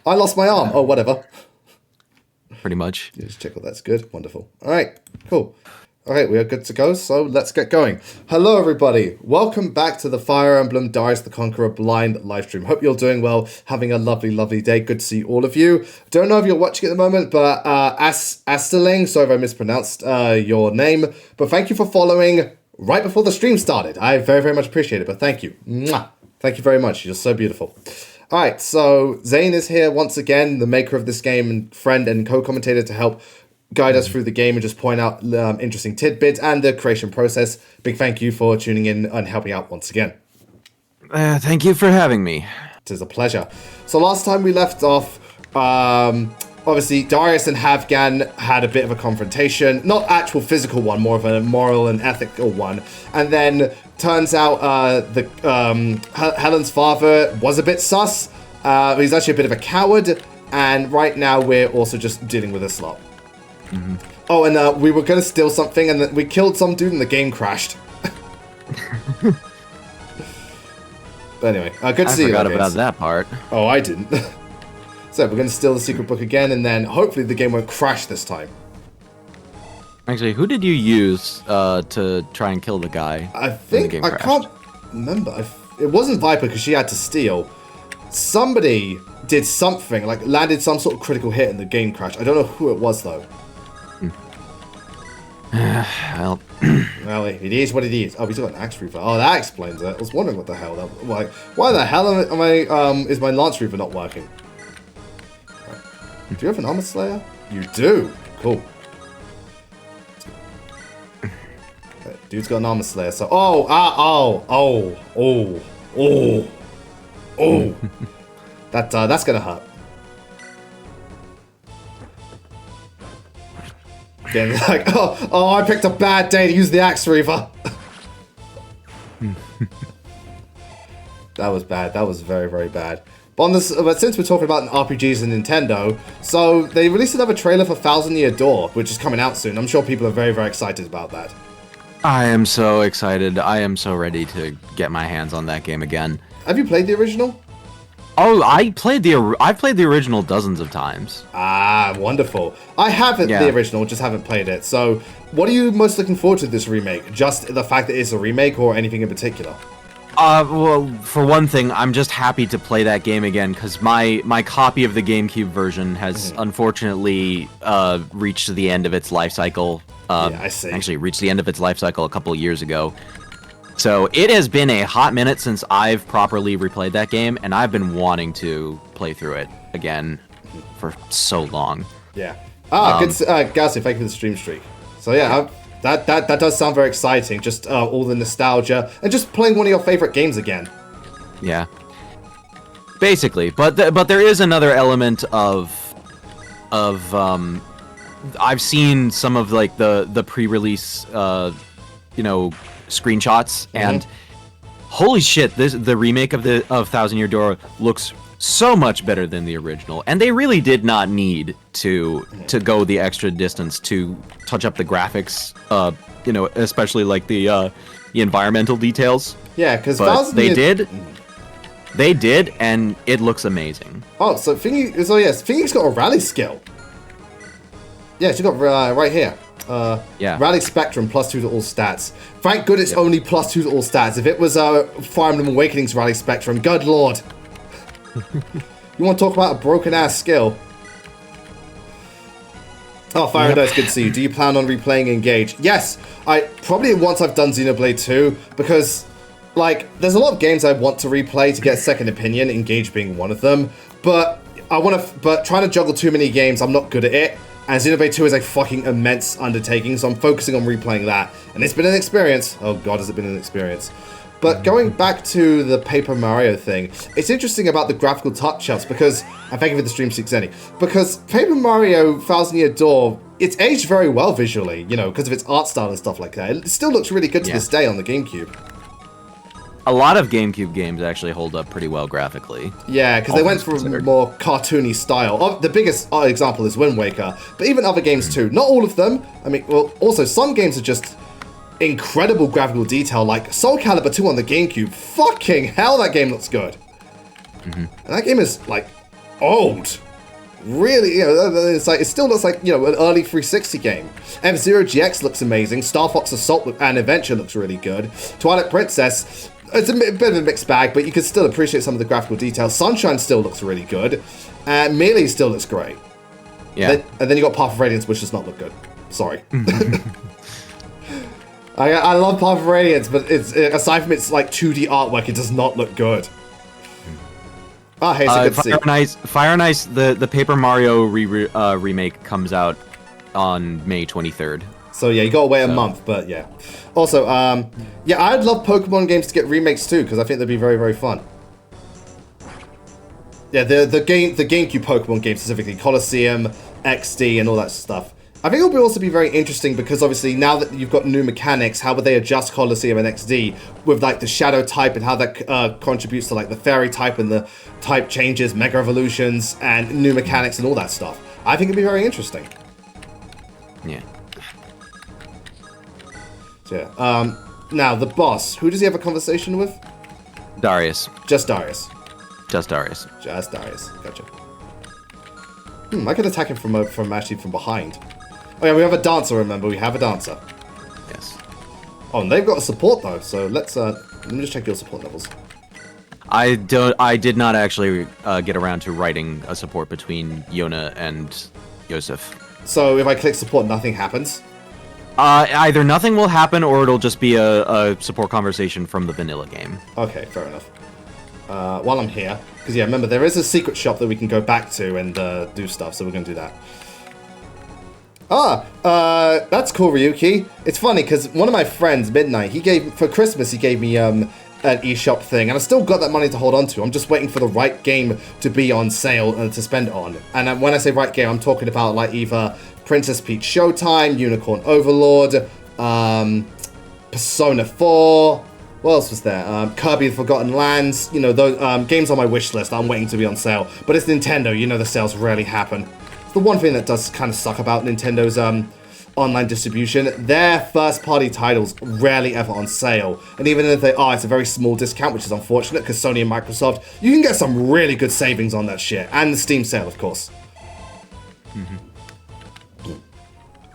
I lost my arm. Oh, whatever. Pretty much. Just check that that's good. Wonderful. All right, cool. All right, we are good to go, so let's get going. Hello, everybody. Welcome back to the Fire Emblem Darius the Conqueror blind livestream. Hope you're doing well, having a lovely, lovely day. Good to see all of you. Don't know if you're watching at the moment, but Asterling, sorry if I mispronounced your name, but thank you for following right before the stream started. I very, very much appreciate it, but thank you. Mwah. Thank you very much. You're so beautiful. All right, so Zane is here once again, the maker of this game and friend and co-commentator to help guide us through the game and just point out interesting tidbits and the creation process. Big thank you for tuning in and helping out once again. Thank you for having me. It is a pleasure. So last time we left off, obviously Darius and Havgan had a bit of a confrontation. Not actual physical one, more of a moral and ethical one. And then turns out Helen's father was a bit sus. He's actually a bit of a coward. And right now we're also just dealing with this lot. Mm-hmm. Oh, and we were going to steal something, and then we killed some dude and the game crashed. But anyway, good to see you. I forgot about that part. Oh, I didn't. So we're going to steal the secret book again, and then hopefully the game won't crash this time. Actually, who did you use to try and kill the guy? I think, I can't remember. It wasn't Viper because she had to steal. Somebody did something, like landed some sort of critical hit and the game crashed. I don't know who it was, though. Well, well, it is what it is. Oh, he's got an axe reaver. Oh, that explains it. I was wondering what the hell that was. Like, why the hell am I is my lance reaver not working? Right. Do you have an armor slayer? You do. Cool. Right, dude's got an armor slayer. So, that's gonna hurt. Again, like, I picked a bad day to use the Axe Reaver. That was bad. That was very, very bad. But since we're talking about RPGs and Nintendo, so they released another trailer for Thousand Year Door, which is coming out soon. I'm sure people are very, very excited about that. I am so excited. I am so ready to get my hands on that game again. Have you played the original? Oh, I've played the original dozens of times. Ah, wonderful. I haven't the original, just haven't played it. So, what are you most looking forward to this remake? Just the fact that it's a remake, or anything in particular? Well, for one thing, I'm just happy to play that game again because my copy of the GameCube version has unfortunately reached the end of its life cycle. Yeah, I see. Actually, reached the end of its life cycle a couple of years ago. So it has been a hot minute since I've properly replayed that game, and I've been wanting to play through it again for so long. Yeah. Good. Gassy, thank you for the stream streak. So yeah, that does sound very exciting. Just all the nostalgia and just playing one of your favorite games again. Yeah. Basically, but there is another element of I've seen some of like the pre-release screenshots, and holy shit, the remake of Thousand Year Door looks so much better than the original, and they really did not need to go the extra distance to touch up the graphics, especially like the environmental details. Yeah, because they did, and it looks amazing. Oh, so Thingy's got a rally skill. Yeah, she got right here. Rally Spectrum +2 to all stats. Thank good it's only +2 to all stats. If it was Fire Emblem Awakening's Rally Spectrum, good lord. You want to talk about a broken ass skill? Oh, Fire and Dice, good to see you. Do you plan on replaying Engage? Yes, I probably once I've done Xenoblade 2, because like there's a lot of games I want to replay to get a second opinion, Engage being one of them. But trying to juggle too many games, I'm not good at it. And Xenoblade 2 is a fucking immense undertaking, so I'm focusing on replaying that. And it's been an experience. Oh god, has it been an experience. But going back to the Paper Mario thing, it's interesting about the graphical touch-ups because, and thank you for the stream 6 Zenny, because Paper Mario Thousand Year Door, it's aged very well visually, because of its art style and stuff like that. It still looks really good to this day on the GameCube. A lot of GameCube games actually hold up pretty well graphically. Yeah, because they went for a more cartoony style. The biggest example is Wind Waker, but even other games too. Not all of them. I mean, well, also some games are just incredible graphical detail, like Soul Calibur 2 on the GameCube. Fucking hell, that game looks good. And that game is, like, old. Really, it's like, it still looks like, an early 360 game. F-Zero GX looks amazing. Star Fox Assault and Adventure looks really good. Twilight Princess, it's a bit of a mixed bag, but you can still appreciate some of the graphical details. Sunshine still looks really good. And Melee still looks great. Yeah. And then you got Path of Radiance, which does not look good. Sorry. I love Path of Radiance, but it's aside from its like 2D artwork, it does not look good. Oh, hey, so good to see. Fire and Ice, the Paper Mario remake comes out on May 23rd. So yeah, you gotta wait a month, but yeah. Also, yeah, I'd love Pokemon games to get remakes too, because I think they'd be very, very fun. Yeah, the GameCube Pokemon game specifically, Colosseum, XD, and all that stuff. I think it will also be very interesting because obviously now that you've got new mechanics, how would they adjust Colosseum and XD with like the Shadow type and how that contributes to like the Fairy type and the type changes, Mega Evolutions, and new mechanics and all that stuff. I think it'd be very interesting. Yeah. So yeah. Now the boss. Who does he have a conversation with? Darius. Just Darius. Just Darius. Just Darius. Gotcha. I could attack him from behind. Oh yeah, we have a dancer, remember? We have a dancer. Yes. Oh, and they've got a support though, so let me just check your support levels. I did not actually get around to writing a support between Yona and Yosef. So if I click support, nothing happens? Either nothing will happen or it'll just be a support conversation from the vanilla game. Okay, fair enough. While I'm here, because yeah, remember, there is a secret shop that we can go back to and do stuff, so we're going to do that. That's cool, Ryuki. It's funny, because one of my friends, Midnight, for Christmas, he gave me an eShop thing, and I still got that money to hold on to. I'm just waiting for the right game to be on sale and to spend it on. And when I say right game, I'm talking about like either Princess Peach Showtime, Unicorn Overlord, Persona 4... What else was there? Kirby the Forgotten Lands. Those games on my wish list I'm waiting to be on sale. But it's Nintendo, the sales rarely happen. It's the one thing that does kind of suck about Nintendo's online distribution. Their first-party titles rarely ever on sale. And even if they are, it's a very small discount, which is unfortunate, because Sony and Microsoft, you can get some really good savings on that shit. And the Steam sale, of course. Mm-hmm.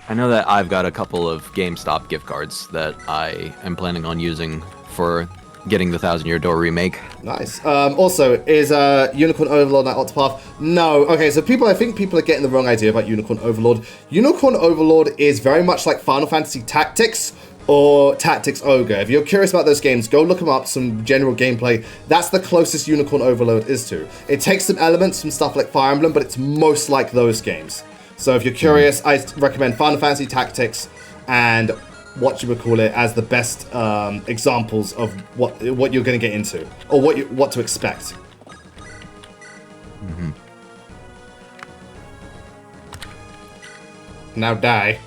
I know that I've got a couple of GameStop gift cards that I am planning on using for getting the 1,000-Year Door remake. Nice. Also, is Unicorn Overlord not Octopath? No. Okay, so I think people are getting the wrong idea about Unicorn Overlord. Unicorn Overlord is very much like Final Fantasy Tactics or Tactics Ogre. If you're curious about those games, go look them up, some general gameplay. That's the closest Unicorn Overlord is to. It takes some elements from stuff like Fire Emblem, but it's most like those games. So if you're curious, I recommend Final Fantasy Tactics and what you would call it as the best examples of what you're going to get into or what to expect. Mm-hmm. Now die.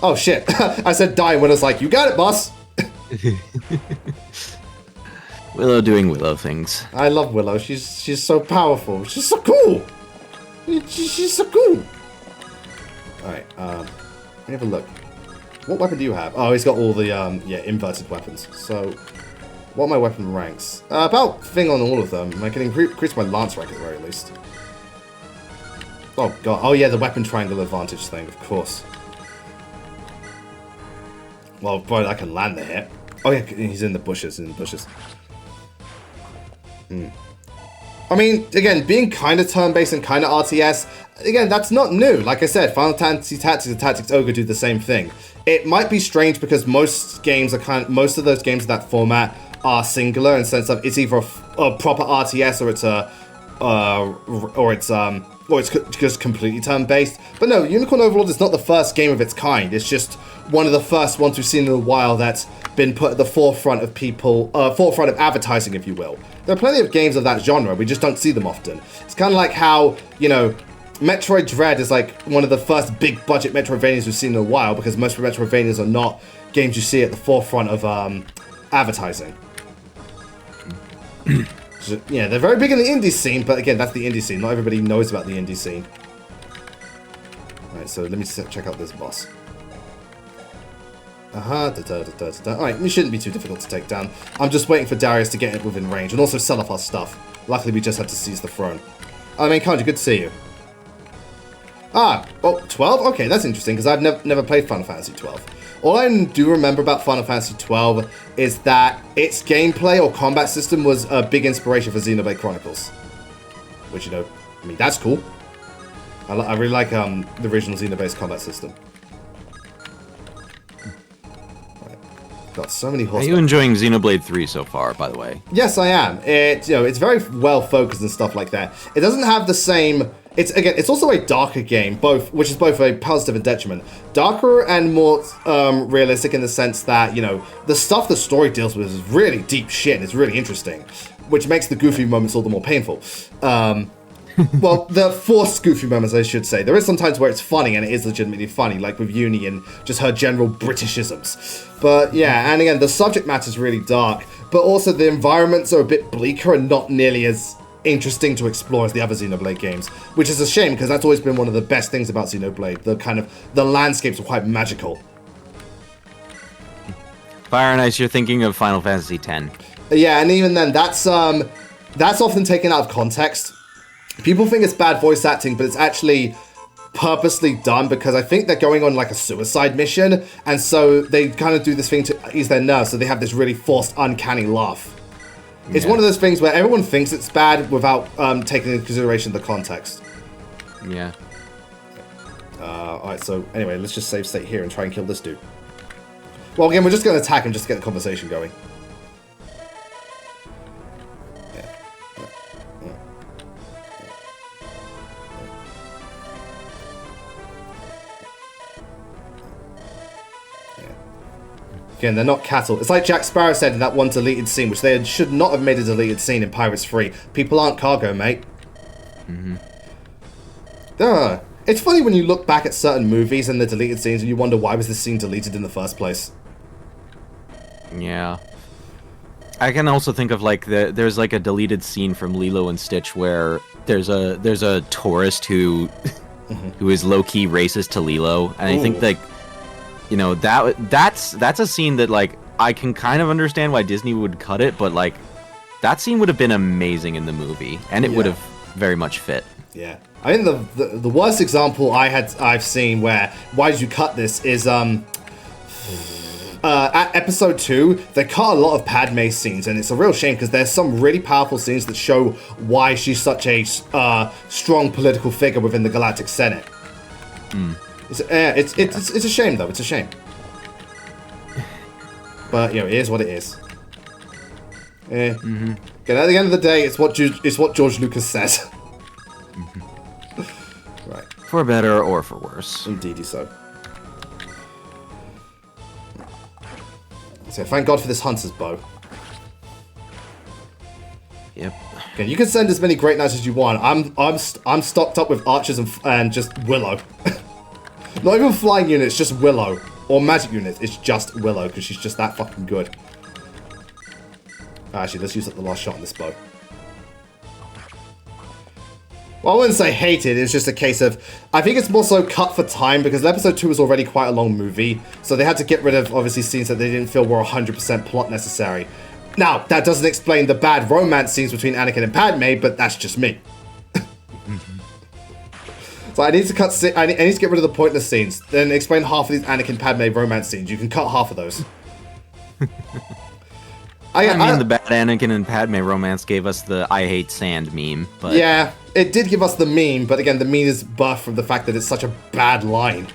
Oh shit! I said die when I was like, "You got it, boss." Willow doing Willow things. I love Willow. She's so powerful. She's so cool. She's so cool. All right. Let me have a look. What weapon do you have? Oh, he's got all the, inverted weapons. So, what are my weapon ranks? About thing on all of them. I can increase my lance rank at the very least. Oh, God. Oh, yeah, the weapon triangle advantage thing, of course. Well, boy, I can land the hit. Oh, yeah, he's in the bushes, I mean, again, being kind of turn-based and kind of RTS, again, that's not new. Like I said, Final Fantasy Tactics and Tactics Ogre do the same thing. It might be strange because most of those games of that format are singular in the sense of it's either a proper RTS or it's just completely turn-based. But no, Unicorn Overlord is not the first game of its kind. It's just one of the first ones we've seen in a while that's been put at the forefront of forefront of advertising, if you will. There are plenty of games of that genre. We just don't see them often. It's kind of like how, Metroid Dread is like one of the first big budget Metroidvanias we've seen in a while because most Metroidvanias are not games you see at the forefront of advertising. So, yeah, they're very big in the indie scene, but again, that's the indie scene. Not everybody knows about the indie scene. Alright, so let me check out this boss. Alright, it shouldn't be too difficult to take down. I'm just waiting for Darius to get it within range and also sell off our stuff. Luckily, we just had to seize the throne. I mean, Kanji, good to see you. Ah, oh, 12? Okay, that's interesting, because I've never played Final Fantasy 12. All I do remember about Final Fantasy 12 is that its gameplay or combat system was a big inspiration for Xenoblade Chronicles. Which, you know, I mean, that's cool. I really like the original Xenoblade combat system. Right. Got so many horsemen. Are you enjoying Xenoblade 3 so far, by the way? Yes, I am. It's very well focused and stuff like that. It doesn't have the same... It's also a darker game, which is both a positive and detriment. Darker and more realistic in the sense that, you know, the stuff the story deals with is really deep shit and it's really interesting, which makes the goofy moments all the more painful. Well, the forced goofy moments, I should say. There is sometimes where it's funny, and it is legitimately funny, like with Uni and just her general Britishisms. But yeah, and again, the subject matter is really dark, but also the environments are a bit bleaker and not nearly as interesting to explore as the other Xenoblade games, which is a shame because that's always been one of the best things about Xenoblade. The landscapes are quite magical. Fire and Ice, you're thinking of Final Fantasy X. Yeah, and even then, that's often taken out of context. People think it's bad voice acting, but it's actually purposely done because I think they're going on like a suicide mission, and so they kind of do this thing to ease their nerves, so they have this really forced, uncanny laugh. It's one of those things where everyone thinks it's bad without taking into consideration the context. Yeah. Alright, so anyway, let's just save state here and try and kill this dude. Well, again, we're just going to attack him just to get the conversation going. Again, they're not cattle. It's like Jack Sparrow said in that one deleted scene, which they should not have made a deleted scene in Pirates 3. People aren't cargo, mate. It's funny when you look back at certain movies and the deleted scenes and you wonder why was this scene deleted in the first place. Yeah. I can also think of like there's like a deleted scene from Lilo and Stitch where there's a tourist who who is low-key racist to Lilo, and I think like, you know, that's a scene that like I can kind of understand why Disney would cut it, but like that scene would have been amazing in the movie, and it would have very much fit. Yeah, I mean the worst example I've seen where why did you cut this is at episode 2 they cut a lot of Padme scenes, and it's a real shame because there's some really powerful scenes that show why she's such a strong political figure within the Galactic Senate. It's a shame though. It's a shame. But you know, it is what it is. Again, at the end of the day, it's what George Lucas says. Right. For better or for worse. Indeedy so. So thank God for this hunter's bow. Yep. Okay, you can send as many Great Knights as you want. I'm stocked up with archers and just Willow. Not even flying units, just Willow. Or magic units, it's just Willow, because she's just that fucking good. Actually, let's use up the last shot on this bow. Well, I wouldn't say hated, it's just a case of... I think it's more so cut for time, because episode 2 was already quite a long movie, so they had to get rid of, obviously, scenes that they didn't feel were 100% plot necessary. Now, that doesn't explain the bad romance scenes between Anakin and Padme, but that's just me. So I need to I need to get rid of the pointless scenes, then explain half of these Anakin Padme romance scenes. You can cut half of those. I mean, the bad Anakin and Padme romance gave us the "I hate sand" meme, but yeah, it did give us the meme. But again, the meme is buff from the fact that it's such a bad line.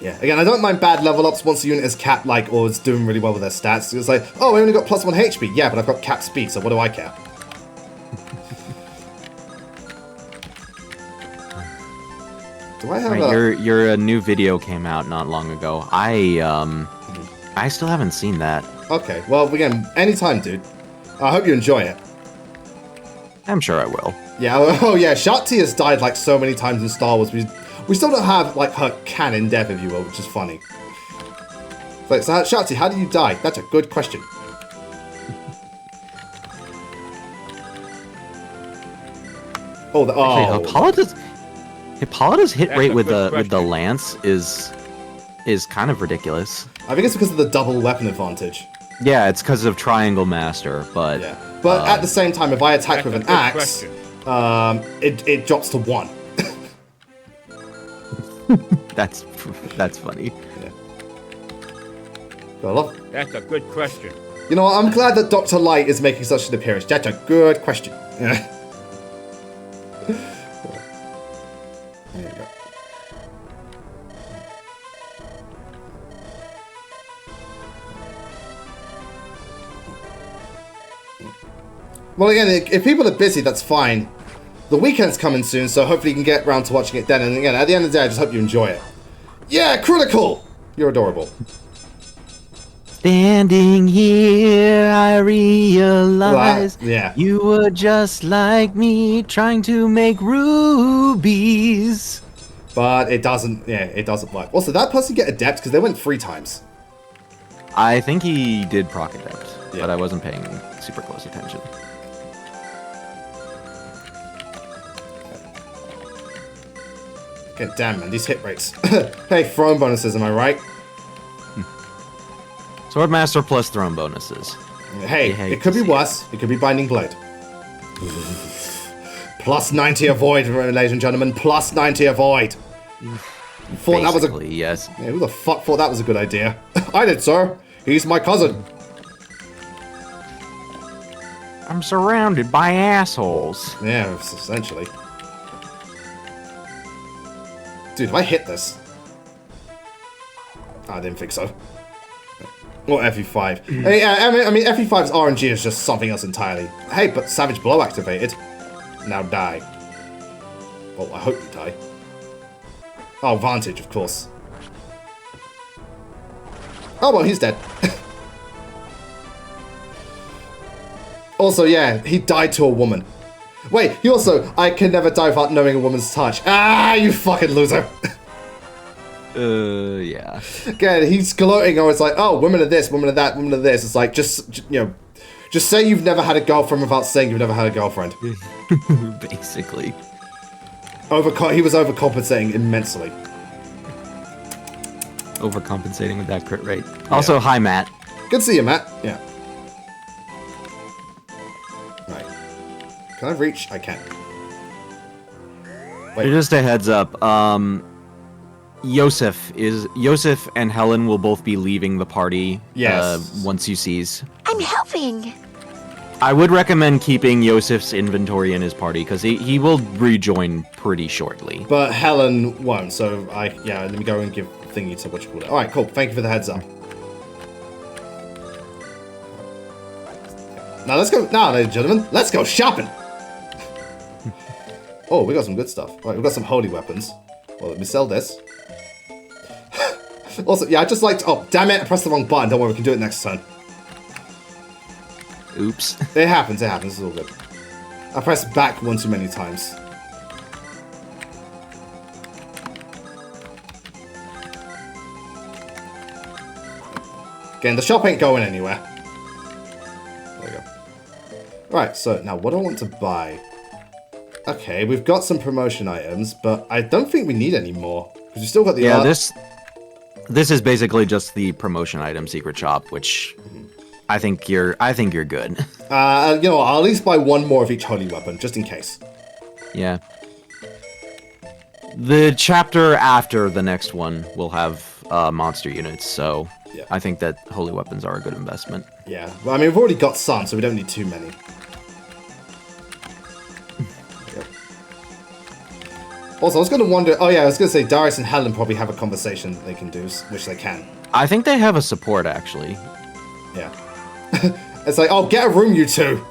Yeah, again, I don't mind bad level ups once a unit is capped, like, or is doing really well with their stats. It's like, oh, I only got +1 HP. Yeah, but I've got capped speed, so what do I care? Do I have your new video came out not long ago. I still haven't seen that. Okay, well, again, anytime, dude. I hope you enjoy it. I'm sure I will. Yeah, oh yeah, Shakti has died like so many times in Star Wars. We still don't have like her canon death, if you will, which is funny. Like, so Shakti, how do you die? That's a good question. Actually, Hippolyta's hit rate with the lance is kind of ridiculous. I think it's because of the double weapon advantage. Yeah, it's because of Triangle Master, but yeah, But at the same time, if I attack with an axe, it drops to 1. That's funny. Yeah. Well, That's a good question. you know what? I'm glad that Dr. Light is making such an appearance. That's a good question. Yeah. There you go. Well, again, if people are busy, that's fine. The weekend's coming soon, so hopefully you can get around to watching it then. And again, at the end of the day, I just hope you enjoy it. Yeah, critical! You're adorable. Standing here, I realize you were just like me, trying to make rubies. But it doesn't, it doesn't work. Also, did that person get adept? Because they went 3 times. I think he did proc adept, but I wasn't paying super close attention. God damn, man, these hit rates. Hey, throwing bonuses, am I right? Swordmaster plus throne bonuses. Hey, it could be worse. It could be Binding Blade. Plus 90 avoid, ladies and gentlemen. Plus 90 avoid. Thought that was a... yes. Yeah, who the fuck thought that was a good idea? I did, sir. He's my cousin. I'm surrounded by assholes. Yeah, essentially. Dude, if I hit this... I didn't think so. Or FE5. I mean, FE5's RNG is just something else entirely. Hey, but Savage Blow activated. Now die. Well, I hope you die. Oh, Vantage, of course. Oh, well, he's dead. Also, yeah, he died to a woman. Wait, he also, I can never die without knowing a woman's touch. Ah, you fucking loser. Yeah. Again, he's gloating. Oh, it's like, oh, women are this, women are that, women are this. It's like, just say you've never had a girlfriend without saying you've never had a girlfriend. Basically. He was overcompensating immensely. Overcompensating with that crit rate. Also, hi, Matt. Good to see you, Matt. Yeah. Right. Can I reach? I can. Wait. Just a heads up. Yosef and Helen will both be leaving the party. Yes. Once you seize. I'm helping. I would recommend keeping Yosef's inventory in his party because he will rejoin pretty shortly. But Helen won't. So let me go and give thingy to what you call it. All right, cool. Thank you for the heads up. Now let's go. Now, ladies and gentlemen, let's go shopping. Oh, we got some good stuff. All right, we got some holy weapons. Well, let me sell this. Also, yeah, I just like to... Oh, damn it, I pressed the wrong button. Don't worry, we can do it next turn. Oops. It happens, it's all good. I pressed back one too many times. Again, the shop ain't going anywhere. There we go. Right, so now what do I want to buy? Okay, we've got some promotion items, but I don't think we need any more. Because we still got the art. This is basically just the promotion item secret shop, which I think you're good. You know what, I'll at least buy one more of each holy weapon, just in case. Yeah. The chapter after the next one will have monster units, so yeah. I think that holy weapons are a good investment. Yeah, well, I mean, we've already got some, so we don't need too many. Also, I was going to wonder... Oh, yeah, I was going to say Darius and Helen probably have a conversation they can do, which they can. I think they have a support, actually. Yeah. It's like, oh, get a room, you two!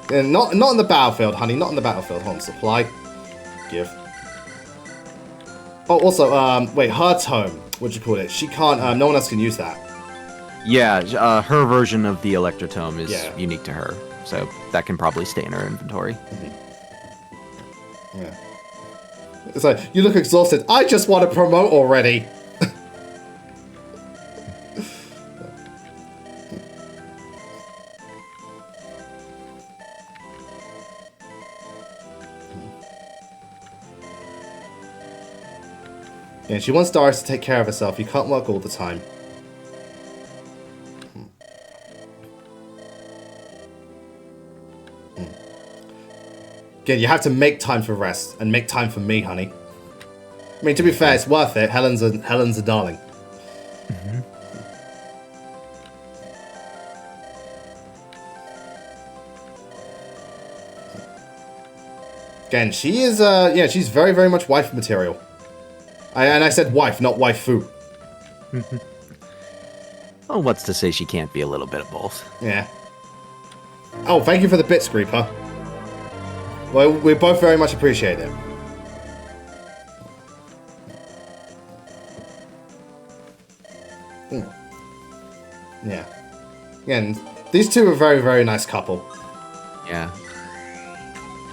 Yeah, not in the battlefield, honey. Not in the battlefield. Hold on, supply. Give. Oh, also, wait, her tome. What'd you call it? She can't... no one else can use that. Yeah, her version of the Electrotome is unique to her. So that can probably stay in her inventory. Yeah. It's like, you look exhausted. I just want to promote already. Yeah, she wants Darius to take care of herself. You can't work all the time. Again, you have to make time for rest and make time for me, honey. I mean, to be fair, it's worth it. Helen's a darling. Mm-hmm. Again, she is, yeah, she's very, very much wife material. And I said wife, not waifu. Well, what's to say she can't be a little bit of both? Yeah. Oh, thank you for the bits, Creeper. Well, we both very much appreciate it. Yeah. Again, these two are a very, very nice couple. Yeah.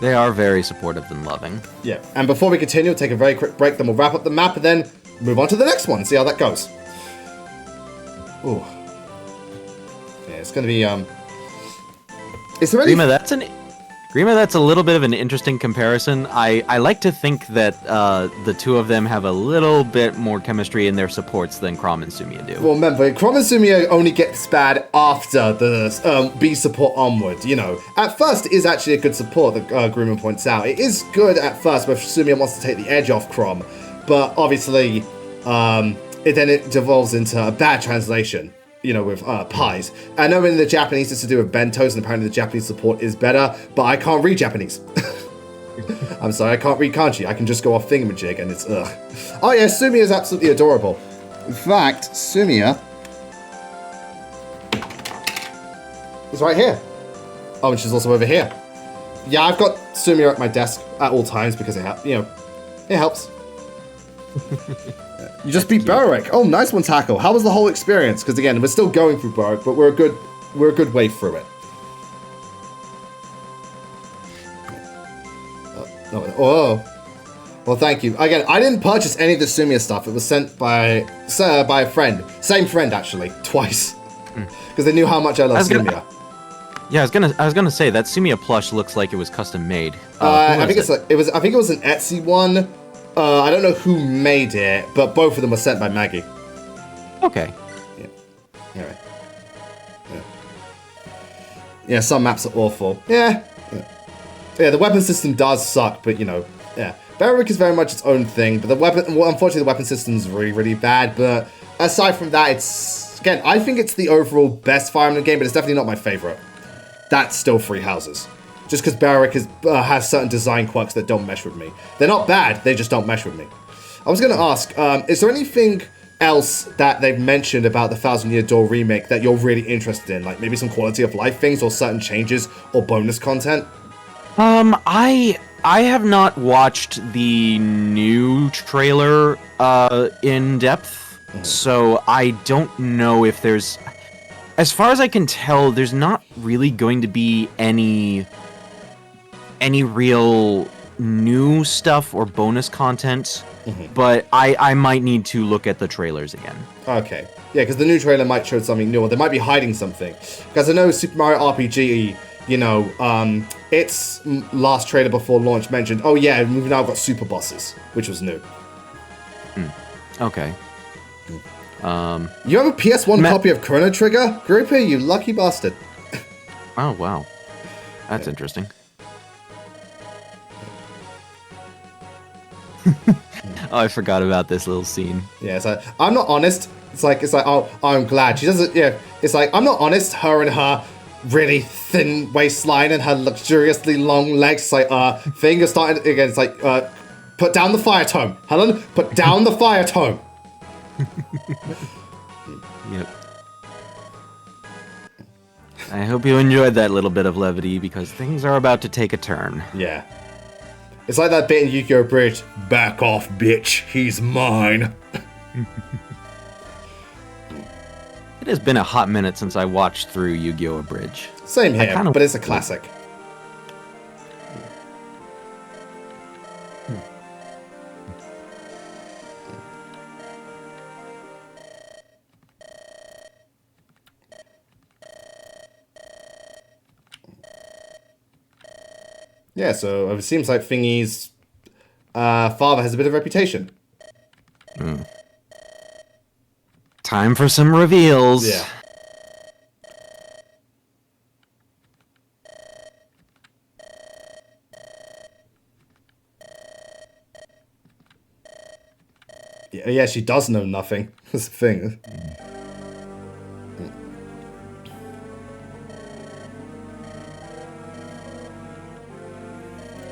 They are very supportive and loving. Yeah. And before we continue, we'll take a very quick break, then we'll wrap up the map and then move on to the next one and see how that goes. Ooh. Yeah, it's gonna be, Is there any... Grima, that's a little bit of an interesting comparison. I like to think that the two of them have a little bit more chemistry in their supports than Chrom and Sumia do. Well, remember, Chrom and Sumia only gets bad after the B support onward, you know. At first, it is actually a good support, that Grima points out. It is good at first, but Sumia wants to take the edge off Chrom. But obviously, it devolves into a bad translation. You know, with pies. I know in the Japanese it's to do with bentos, and apparently the Japanese support is better, but I can't read Japanese. I'm sorry, I can't read kanji. I can just go off thingamajig, and it's ugh. Oh yeah, Sumia is absolutely adorable. In fact, Sumia is right here. Oh, and she's also over here. Yeah, I've got Sumia at my desk at all times because it helps. You just beat Berwick. Oh, nice one, Tackle. How was the whole experience? Because again, we're still going through Berwick, but we're a good way through it. Oh. Well, thank you. Again, I didn't purchase any of the Sumia stuff. It was sent by a friend. Same friend, actually, twice. Because they knew how much I love Sumia. Yeah, I was gonna say that Sumia plush looks like it was custom made. I think it was an Etsy one. I don't know who made it, but both of them were sent by Maggie. Okay. Yeah. Anyway. Yeah, some maps are awful. Yeah, the weapon system does suck, but you know, yeah. Berwick is very much its own thing, but unfortunately the weapon system is really, really bad, but aside from that, again, I think it's the overall best Fire Emblem game, but it's definitely not my favorite. That's still Three Houses. Just because Berwick has certain design quirks that don't mesh with me. They're not bad, they just don't mesh with me. I was going to ask, is there anything else that they've mentioned about the Thousand Year Door remake that you're really interested in? Like maybe some quality of life things or certain changes or bonus content? I have not watched the new trailer in depth, so I don't know if there's... As far as I can tell, there's not really going to be any real new stuff or bonus content, but I might need to look at the trailers again. Okay. Yeah, because the new trailer might show something new, or they might be hiding something. Because I know Super Mario RPG, you know, its last trailer before launch mentioned, oh yeah, we've now got super bosses, which was new. Okay. You have a PS1 copy of Chrono Trigger? Groupie, you lucky bastard. Oh, wow. That's interesting. Oh, I forgot about this little scene. Yeah, it's like, I'm not honest. It's like, oh, I'm glad. She doesn't, yeah. It's like, I'm not honest. Her and her really thin waistline and her luxuriously long legs. It's like, fingers starting again. It's like, put down the fire tome. Helen, put down the fire tome. Yep. I hope you enjoyed that little bit of levity because things are about to take a turn. Yeah. It's like that bit in Yu-Gi-Oh! Bridge. Back off, bitch. He's mine. It has been a hot minute since I watched through Yu-Gi-Oh! Bridge. Same here, but it's a classic. Yeah, so it seems like Thingy's father has a bit of reputation. Time for some reveals. Yeah. Yeah, she does know nothing. That's the thing.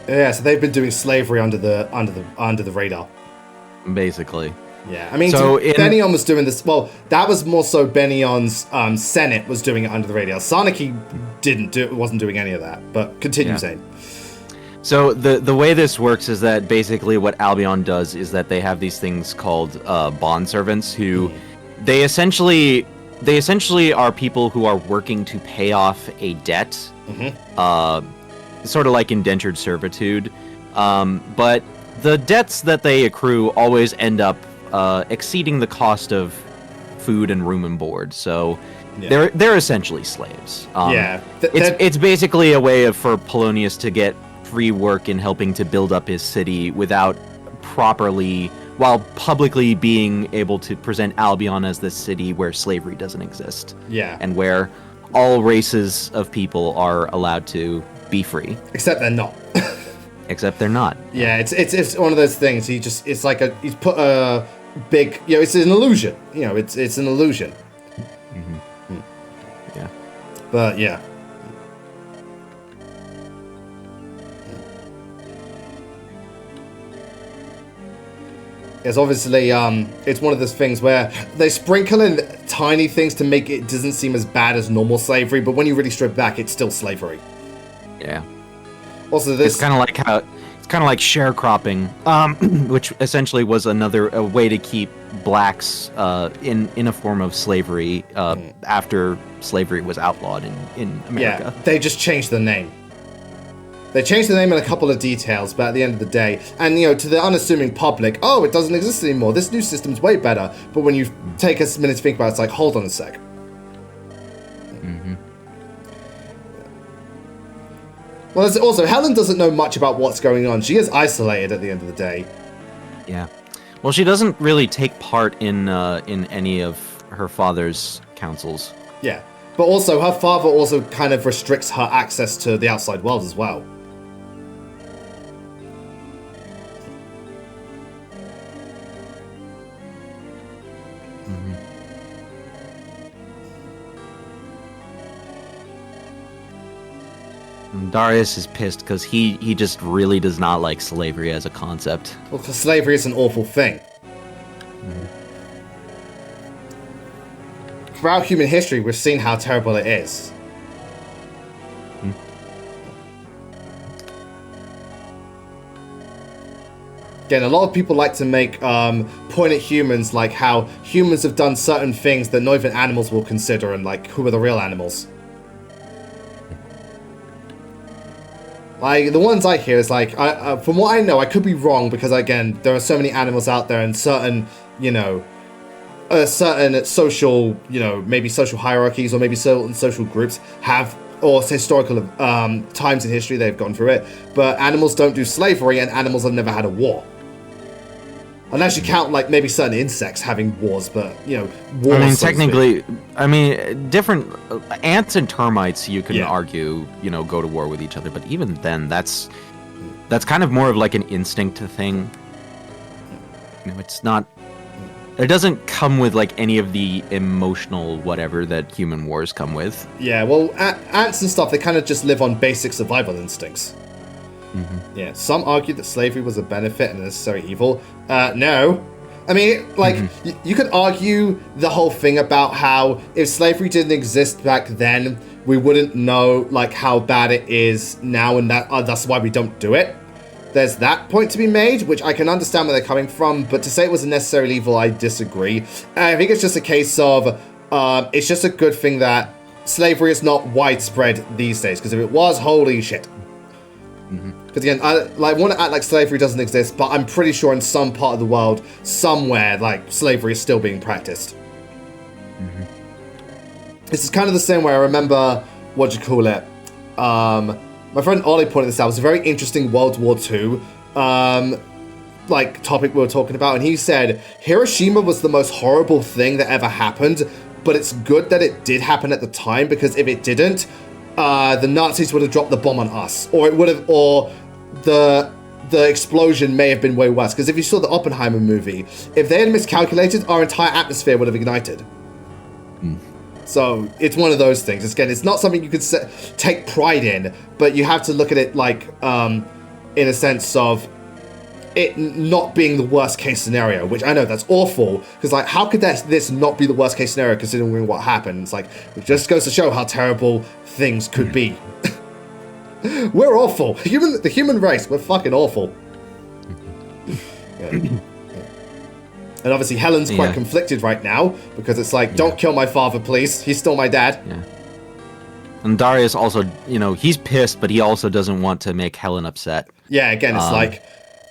Yeah, so they've been doing slavery under the radar. Basically. Yeah, I mean, so Bennion was doing this. Well, that was more so Bennion's Senate was doing it under the radar. Sarnaki wasn't doing any of that. But continue saying. So the way this works is that basically what Albion does is that they have these things called bond servants who they essentially are people who are working to pay off a debt, sort of like indentured servitude. But the debts that they accrue always end up exceeding the cost of food and room and board. So they're essentially slaves. It's basically a way for Polonius to get free work in helping to build up his city while publicly being able to present Albion as this city where slavery doesn't exist. Yeah. And where all races of people are allowed to be free. Except they're not. Except they're not. Yeah, it's one of those things. He's put a big, it's an illusion. It's an illusion. Yeah. But yeah. It's obviously, it's one of those things where they sprinkle in tiny things to make it doesn't seem as bad as normal slavery, but when you really strip back, it's still slavery. Yeah. Also, this it's kind of like sharecropping, which essentially was a way to keep blacks in a form of slavery after slavery was outlawed in America. Yeah, they just changed the name. They changed the name and a couple of details, but at the end of the day, and to the unassuming public, oh, it doesn't exist anymore. This new system's way better. But when you take a minute to think about it, it's like, hold on a sec. Well, also, Helen doesn't know much about what's going on. She is isolated at the end of the day. Yeah. Well, she doesn't really take part in any of her father's councils. Yeah. But also, her father also kind of restricts her access to the outside world as well. Darius is pissed because he just really does not like slavery as a concept. Well, because slavery is an awful thing. Throughout human history, we've seen how terrible it is. Again, a lot of people like to make point at humans, like how humans have done certain things that not even animals will consider, and like, who are the real animals? Like, the ones I hear is like, from what I know, I could be wrong, because again, there are so many animals out there, and certain, certain social, maybe social hierarchies or maybe certain social groups have, or historical times in history they've gone through it, but animals don't do slavery, and animals have never had a war. Unless you count, like, maybe certain insects having wars, but, wars... I mean, technically, different... ants and termites, you can argue, go to war with each other, but even then, that's kind of more of, like, an instinct thing. It's not... It doesn't come with, like, any of the emotional whatever that human wars come with. Yeah, well, ants and stuff, they kind of just live on basic survival instincts. Yeah, some argue that slavery was a benefit and a necessary evil. No. I mean, like, you could argue the whole thing about how if slavery didn't exist back then, we wouldn't know, like, how bad it is now, and that's why we don't do it. There's that point to be made, which I can understand where they're coming from, but to say it was a necessary evil, I disagree. I think it's just a case of, it's just a good thing that slavery is not widespread these days, because if it was, holy shit. Because again, I want to act like slavery doesn't exist, but I'm pretty sure in some part of the world, somewhere, like, slavery is still being practiced. This is kind of the same way I remember, my friend Ollie pointed this out. It was a very interesting World War II, topic we were talking about, and he said, Hiroshima was the most horrible thing that ever happened, but it's good that it did happen at the time, because if it didn't, the Nazis would have dropped the bomb on us, or it would have, or the the explosion may have been way worse. Because if you saw the Oppenheimer movie, if they had miscalculated, our entire atmosphere would have ignited. So it's one of those things. Again, it's not something you could take pride in, but you have to look at it like, in a sense of it not being the worst case scenario, which I know that's awful, because like, how could this not be the worst case scenario considering what happened? It's like, it just goes to show how terrible things could be. We're awful. The human race, we're fucking awful. Yeah. And obviously Helen's quite conflicted right now, because it's like, don't kill my father, please. He's still my dad. Yeah. And Darius also, he's pissed, but he also doesn't want to make Helen upset. Yeah, again, it's like,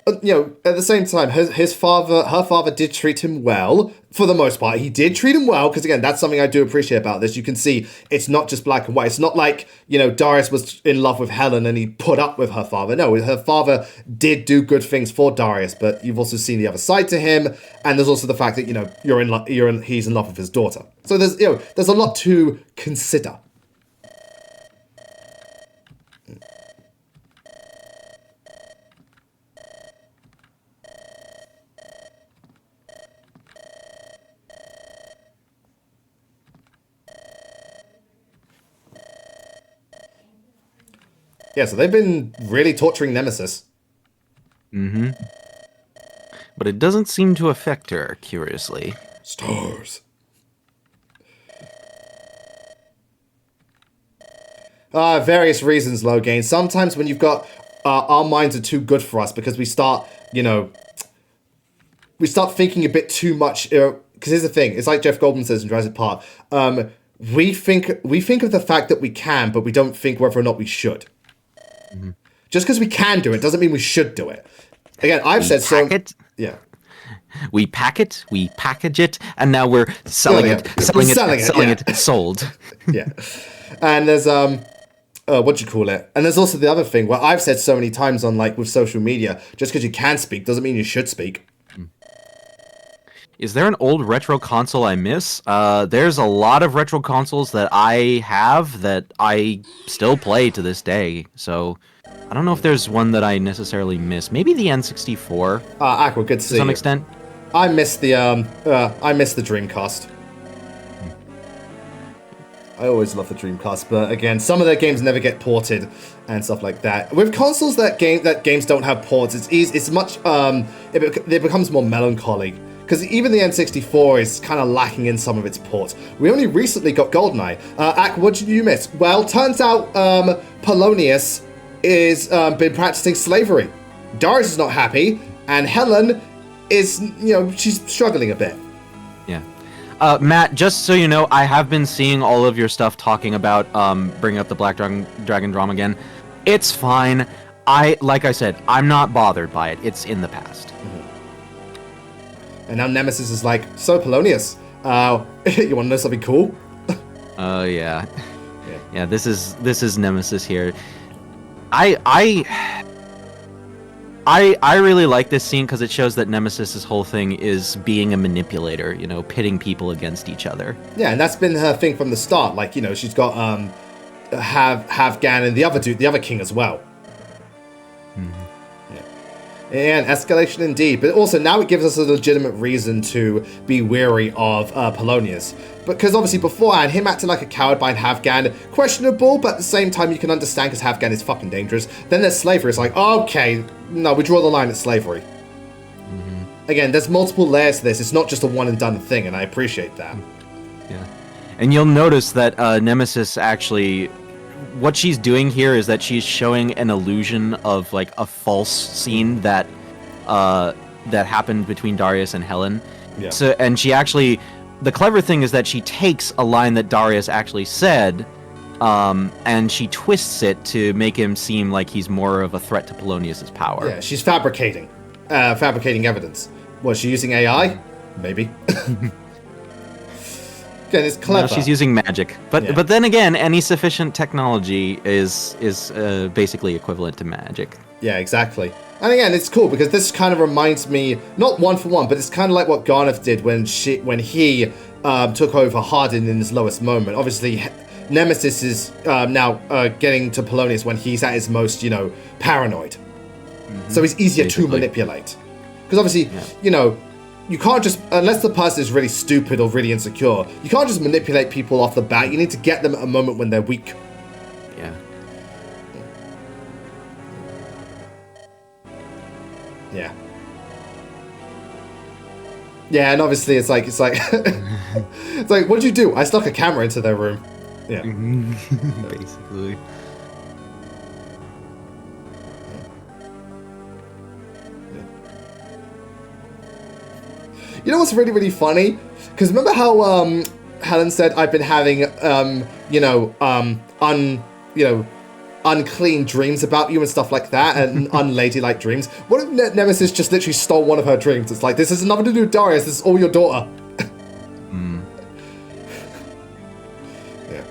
at the same time, her father did treat him well, for the most part. He did treat him well, because again, that's something I do appreciate about this. You can see it's not just black and white. It's not like, Darius was in love with Helen and he put up with her father. No, her father did do good things for Darius, but you've also seen the other side to him, and there's also the fact that, he's in love with his daughter. So there's a lot to consider. Yeah, so they've been really torturing Nemesis. Mm-hmm. But it doesn't seem to affect her, curiously. Stars. Various reasons, Logain. Sometimes when you've got... our minds are too good for us because we start, we start thinking a bit too much. Because here's the thing. It's like Jeff Goldblum says in Jurassic Park. We think of the fact that we can, but we don't think whether or not we should. Mm-hmm. Just because we can do it doesn't mean we should do it. Again, I've said so. Yeah. We pack it, we package it, and now we're selling it, sold. Yeah. And there's what do you call it? And there's also the other thing where I've said so many times on with social media, just because you can speak doesn't mean you should speak. Is there an old retro console I miss? There's a lot of retro consoles that I have that I still play to this day. So I don't know if there's one that I necessarily miss. Maybe the N64. Aqua, good to see you. To some extent. I miss the Dreamcast. I always love the Dreamcast, but again, some of their games never get ported and stuff like that. With consoles that games don't have ports, it's easy. It's much it becomes more melancholy. Because even the N64 is kind of lacking in some of its ports. We only recently got GoldenEye. Ak, what did you miss? Well, turns out Polonius is been practicing slavery. Darius is not happy, and Helen is, she's struggling a bit. Yeah. Matt, just so you know, I have been seeing all of your stuff talking about bringing up the Black Dragon drama again. It's fine. Like I said, I'm not bothered by it. It's in the past. Mm-hmm. And now Nemesis is like, so Polonius, you want to know something cool? Yeah. This is Nemesis here. I really like this scene because it shows that Nemesis's whole thing is being a manipulator, pitting people against each other. Yeah, and that's been her thing from the start. She's got Havgan and the other king as well. Mm-hmm. And escalation indeed, but also now it gives us a legitimate reason to be weary of Polonius. Because obviously beforehand, him acting like a coward behind Havgan, questionable, but at the same time you can understand because Havgan is fucking dangerous. Then there's slavery, it's like, okay, no, we draw the line at slavery. Mm-hmm. Again, there's multiple layers to this, it's not just a one and done thing, and I appreciate that. Yeah. And you'll notice that Nemesis actually... What she's doing here is that she's showing an illusion of a false scene that happened between Darius and Helen. Yeah. So, and she actually, the clever thing is that she takes a line that Darius actually said, and she twists it to make him seem like he's more of a threat to Polonius's power. Yeah, she's fabricating evidence. Was she using AI? Maybe. Again, it's clever. No, she's using magic, but then again, any sufficient technology is basically equivalent to magic. Yeah, exactly. And again, it's cool because this kind of reminds me, not one for one, but it's kind of like what Garneth did when he took over Hardin in his lowest moment. Obviously, Nemesis is now getting to Polonius when he's at his most, paranoid. So he's easier to manipulate. Because obviously, you know, you can't just, unless the person is really stupid or really insecure, you can't just manipulate people off the bat. You need to get them at a moment when they're weak. Yeah. Yeah. Yeah, and obviously it's like, it's like, what'd you do? I stuck a camera into their room. Yeah. Basically. You know what's really, really funny? Because remember how Helen said I've been having, unclean dreams about you and stuff like that, and unladylike dreams? What if Nemesis just literally stole one of her dreams? It's like, this has nothing to do with Darius, this is all your daughter. Yeah.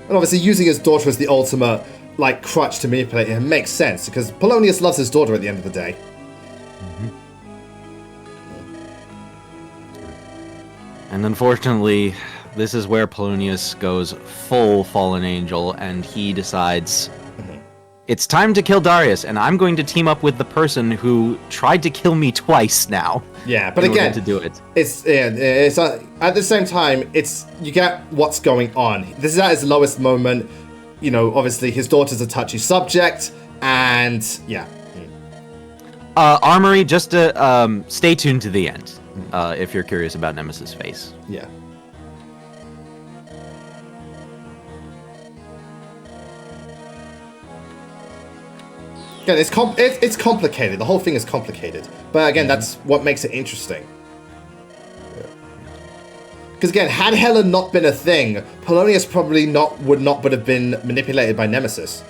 And obviously using his daughter as the ultimate, like, crutch to manipulate him makes sense, because Polonius loves his daughter at the end of the day. And unfortunately, this is where Polonius goes full fallen angel, and he decides it's time to kill Darius, and I'm going to team up with the person who tried to kill me twice now. Yeah, but again, to do it, it's at the same time, it's you get what's going on. This is at his lowest moment. You know, obviously his daughter's a touchy subject, and yeah. Armory, just to stay tuned to the end. If you're curious about Nemesis' face. Yeah. Again, it's complicated. The whole thing is complicated. But again, that's what makes it interesting. Because again, had Helen not been a thing, Polonius probably would not have been manipulated by Nemesis.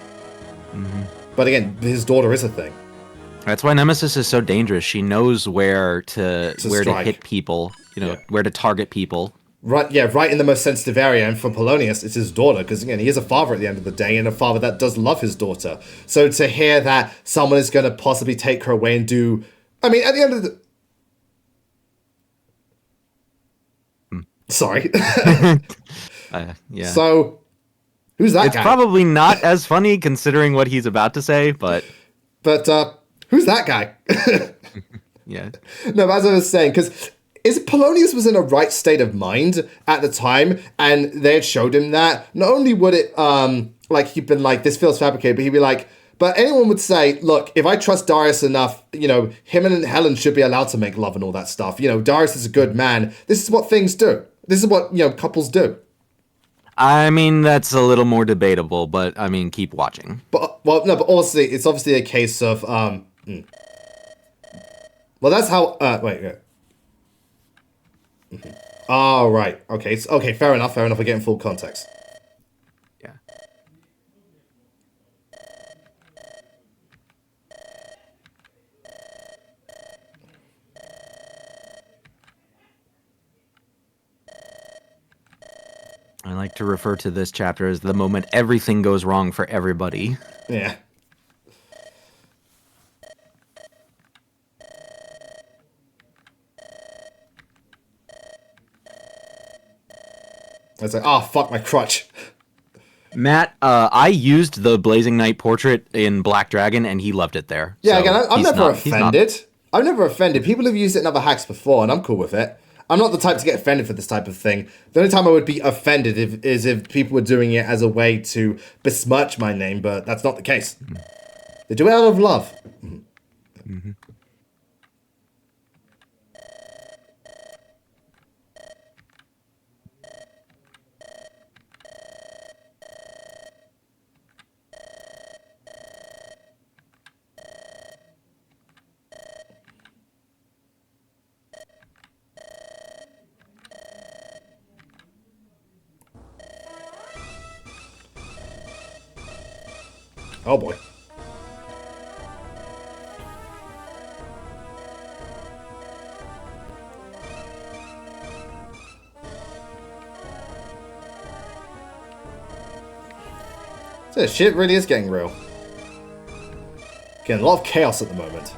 But again, his daughter is a thing. That's why Nemesis is so dangerous. She knows where to hit people, where to target people. Right, yeah, right in the most sensitive area. And for Polonius, it's his daughter, because again, he is a father at the end of the day, and a father that does love his daughter. So to hear that someone is going to possibly take her away and do, I mean, at the end of the, sorry, yeah. So, who's that guy? It's probably not as funny considering what he's about to say, but who's that guy? Yeah. No, but as I was saying, because Polonius was in a right state of mind at the time, and they had showed him that. Not only would it, he'd been like, this feels fabricated, but he'd be like, but anyone would say, look, if I trust Darius enough, him and Helen should be allowed to make love and all that stuff. Darius is a good man. This is what things do. This is what, couples do. I mean, that's a little more debatable, but I mean, keep watching. But also, it's obviously a case of, well, that's how, wait. Oh, right. Okay. Okay, fair enough. We're getting full context. Yeah. I like to refer to this chapter as the moment everything goes wrong for everybody. Yeah. It's like, oh, fuck my crutch. Matt, I used the Blazing Knight portrait in Black Dragon, and he loved it there. Yeah, so again, I'm never offended. I'm never offended. People have used it in other hacks before, and I'm cool with it. I'm not the type to get offended for this type of thing. The only time I would be offended is if people were doing it as a way to besmirch my name, but that's not the case. They do it out of love. Mm-hmm. Oh boy. So shit really is getting real. Getting a lot of chaos at the moment.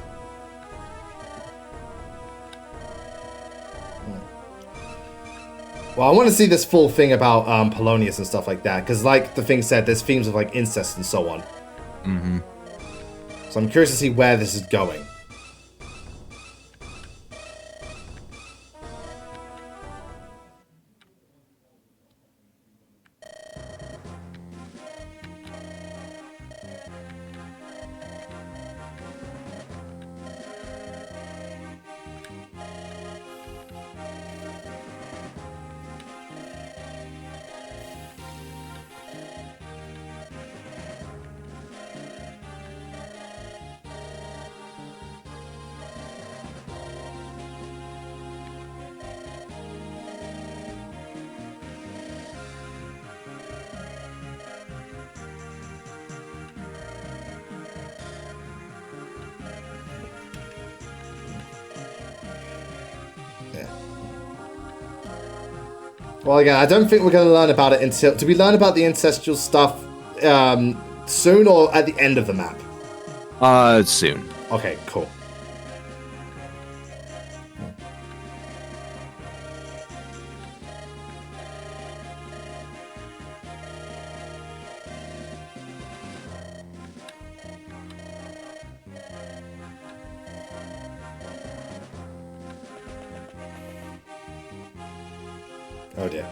Well, I want to see this full thing about Polonius and stuff like that, because like the thing said, there's themes of like incest and so on. Mm-hmm. So I'm curious to see where this is going. Well, again, I don't think we're going to learn about it until... Do we learn about the ancestral stuff soon or at the end of the map? Soon. Okay, cool. Oh dear.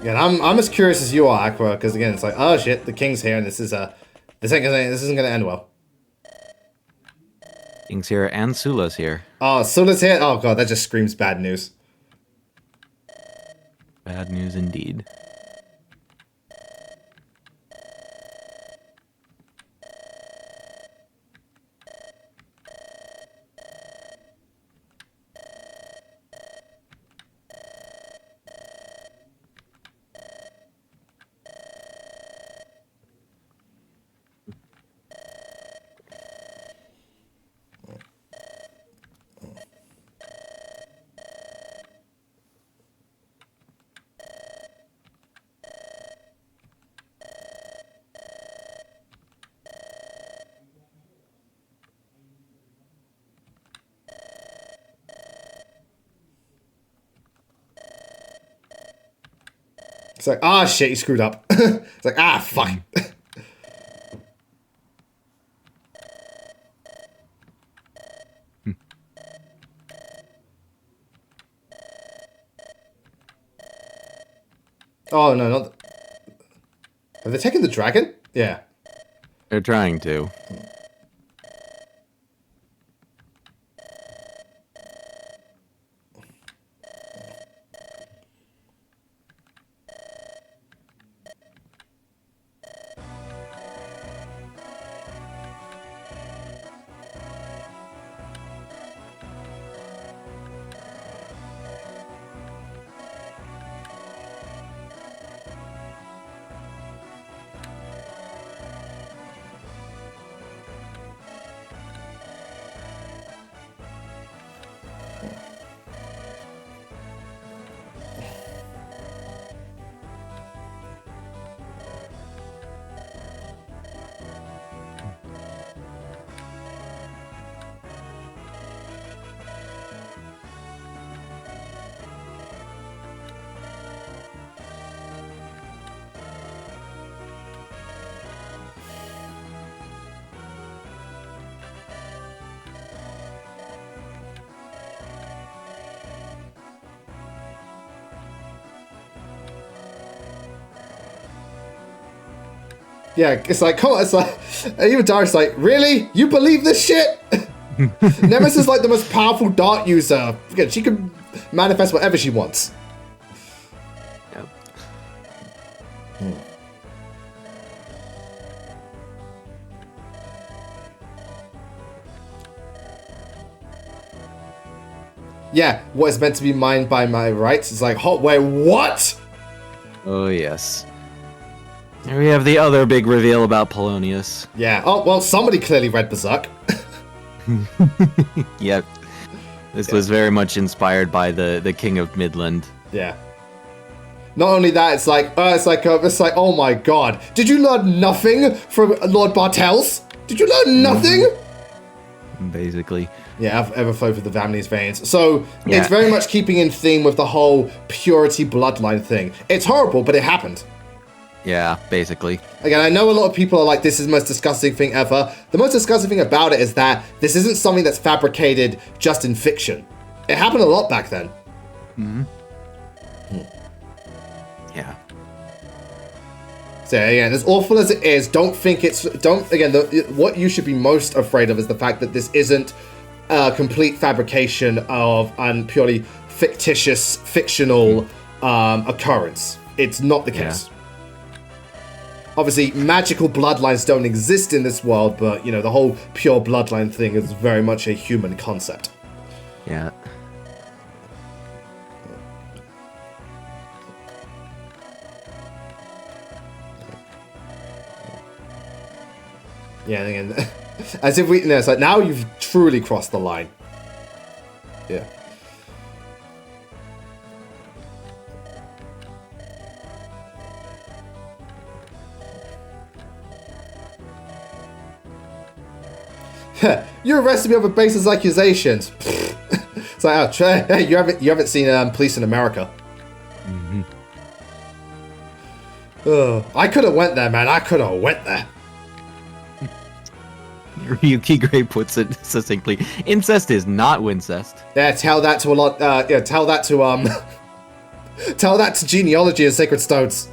Yeah, I'm as curious as you are, Aqua, because again, it's like, oh shit, the king's here, and this isn't gonna end well. King's here and Sula's here. Oh, Sula's here. Oh god, that just screams bad news. Bad news indeed. It's like, ah, shit, you screwed up. It's like, ah, fuck. Oh, no, not... Have they taken the dragon? Yeah. They're trying to. Yeah, it's like, come on, it's like, even Darius like, really? You believe this shit? Nemesis is like the most powerful dart user. Again, she can manifest whatever she wants. Yep. Yeah, what is meant to be mine by my rights is like, wait, what? Oh, yes. Here we have the other big reveal about Polonius. Yeah. Oh, well, somebody clearly read Berserk. Yep. This was very much inspired by the King of Midland. Yeah. Not only that, it's like, oh my god. Did you learn nothing from Lord Bartels? Did you learn nothing? Basically. Yeah, I've ever flowed through the family's veins. So, Yeah. it's very much keeping in theme with the whole purity bloodline thing. It's horrible, but it happened. Yeah, basically. Again, I know a lot of people are like, this is the most disgusting thing ever. The most disgusting thing about it is that this isn't something that's fabricated just in fiction. It happened a lot back then. Yeah. So again, as awful as it is, what you should be most afraid of is the fact that this isn't a complete fabrication of a purely fictitious, fictional occurrence. It's not the case. Obviously, magical bloodlines don't exist in this world, but, the whole pure bloodline thing is very much a human concept. Yeah. Yeah, and again, as if it's like, now you've truly crossed the line. Yeah. You arrested me over baseless accusations. It's like, hey, you haven't seen Police in America. I could have went there, man. I could have went there. Ryuki Gray puts it succinctly. Incest is not Wincest. Yeah, tell that to a lot. Tell that to tell that to genealogy and sacred stones.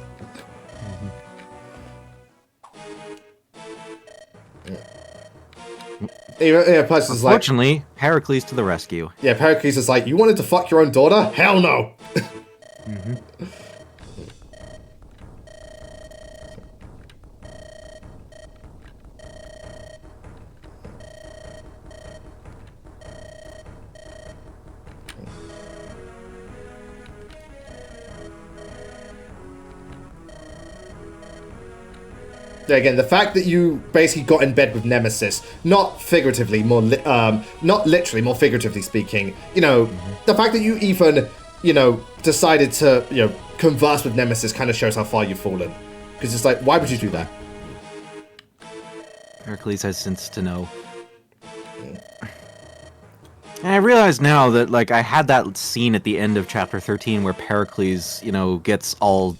Yeah, Pericles is like, Unfortunately, Heracles to the rescue. yeah, Pericles is like, you wanted to fuck your own daughter? Hell no. Yeah, again, the fact that you basically got in bed with Nemesis, not figuratively, not literally, more figuratively speaking, the fact that you even, decided to, converse with Nemesis kind of shows how far you've fallen. Because it's like, why would you do that? Heracles has sense to know. And I realize now that, I had that scene at the end of chapter 13 where Pericles, gets all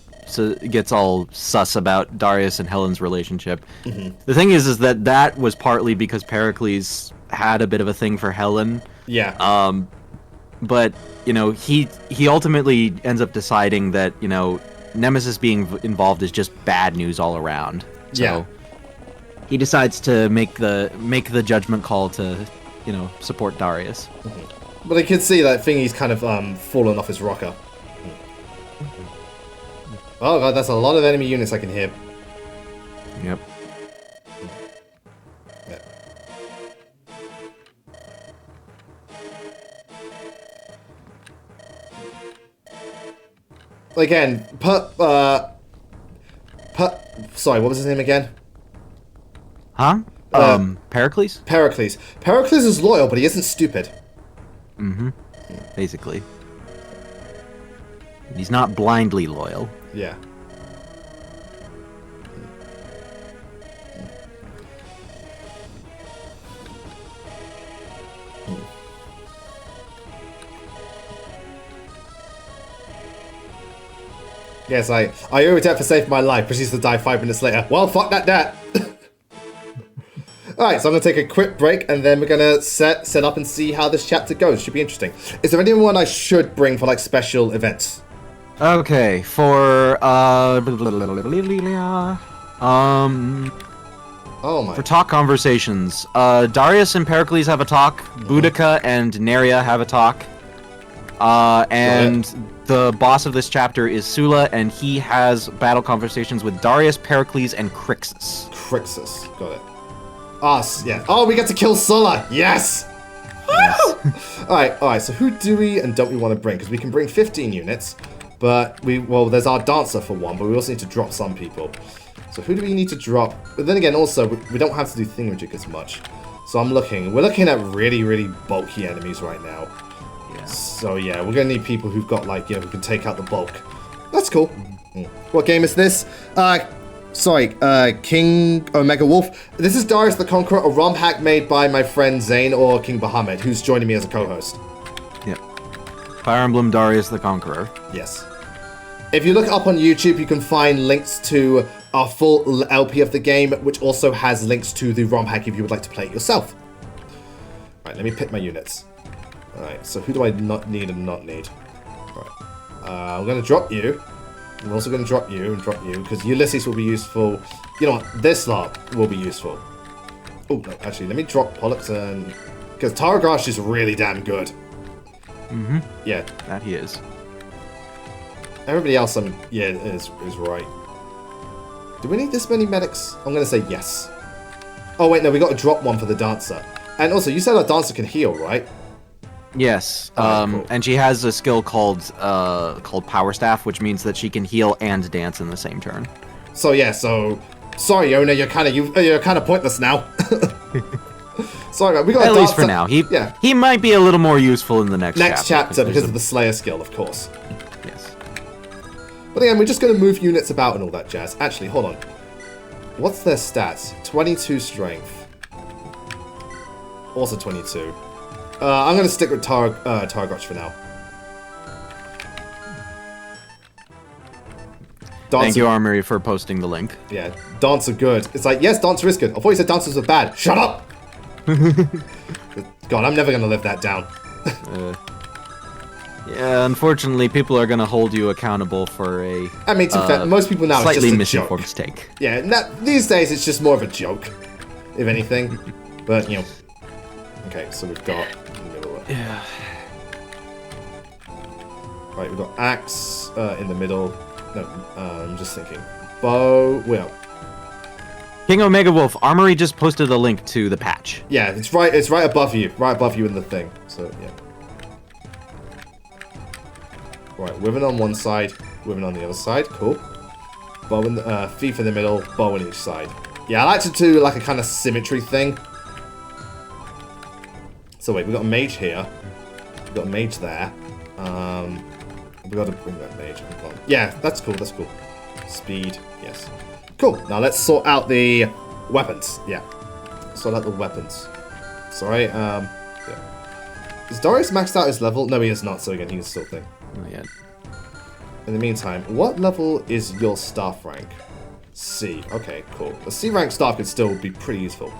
sus about Darius and Helen's relationship. The thing is that was partly because Pericles had a bit of a thing for Helen. Yeah. But, he ultimately ends up deciding that, Nemesis being involved is just bad news all around. So Yeah. he decides to make the judgment call to, support Darius. But I can see that Thingy's kind of fallen off his rocker. Oh god, that's a lot of enemy units I can hear. Yep. Yeah. Again, sorry, what was his name again? Huh? Pericles? Pericles. Pericles is loyal, but he isn't stupid. Basically. He's not blindly loyal. Yeah. Yes, I owe a debt for saving my life. Proceeds to die 5 minutes later. Well, fuck that debt. Alright, so I'm going to take a quick break, and then we're going to set up and see how this chapter goes. Should be interesting. Is there anyone I should bring for, special events? Okay, for Oh my. for talk conversations, Darius and Pericles have a talk. Boudica and Neria have a talk. And the boss of this chapter is Sula, and he has battle conversations with Darius, Pericles, and Crixus. Crixus, got it. Yeah. Oh, we get to kill Sula. Yes. Alright, so who do we and don't we want to bring? Because we can bring 15 units, but there's our dancer for one, but we also need to drop some people. So who do we need to drop? But then again, also, we don't have to do thingamajig as much. So we're looking at really, really bulky enemies right now. Yeah. So yeah, we're gonna need people who've got like, who can take out the bulk. That's cool. What game is this? King Omega Wolf. This is Darius the Conqueror, a ROM hack made by my friend Zane or King Bahamut, who's joining me as a co-host. Yep. Fire Emblem Darius the Conqueror. Yes. If you look up on YouTube, you can find links to our full LP of the game, which also has links to the ROM hack if you would like to play it yourself. Alright, let me pick my units. Alright, so who do I not need and not need? Alright. I'm going to drop you. I'm also going to drop you and drop you, because Ulysses will be useful. You know what? This lot will be useful. Oh, no, actually, let me drop Pollux and... Because Targash is really damn good. Mm-hmm. Yeah. That he is. Everybody else, is right. Do we need this many medics? I'm going to say yes. Oh, wait, no, we got to drop one for the Dancer. And also, you said our Dancer can heal, right? Yes, cool. and she has a skill called Power Staff, which means that she can heal and dance in the same turn. So yeah, sorry, Yona, you're kind of pointless now. Sorry, man, we got at least for now. He might be a little more useful in the next chapter because of the Slayer skill, of course. Yes. But again, we're just going to move units about and all that jazz. Actually, hold on. What's their stats? 22 strength. Also 22. I'm going to stick with Targoch for now. Thank you, Armory, for posting the link. Yeah, Dancer good. It's like, yes, Dancer is good. I thought you said Dancers were bad. Shut up! God, I'm never going to live that down. Yeah, unfortunately, people are going to hold you accountable for a... I mean, to be fair, most people now slightly it's just a misinformed joke. take. Yeah, these days it's just more of a joke, if anything. But, you know... Okay, so we've got... Yeah. Right, we've got Axe in the middle. No, I'm just thinking. Bow... Well... King Omega Wolf, Armory just posted a link to the patch. Yeah, it's right above you. Right above you in the thing. So, yeah. Right, Wyvern on one side, Wyvern on the other side. Cool. Bow in the... Thief in the middle, bow on each side. Yeah, I like to do, like, a kind of symmetry thing. So wait, we got a mage here. We got a mage there. We got to bring that mage. Yeah, that's cool. That's cool. Speed, yes. Cool. Now let's sort out the weapons. Yeah, sort out the weapons. Sorry. Yeah. Is Darius maxed out his level? No, he is not. So again, he can still think. Not yet. In the meantime, what level is your staff rank? C. Okay, cool. A C rank staff could still be pretty useful.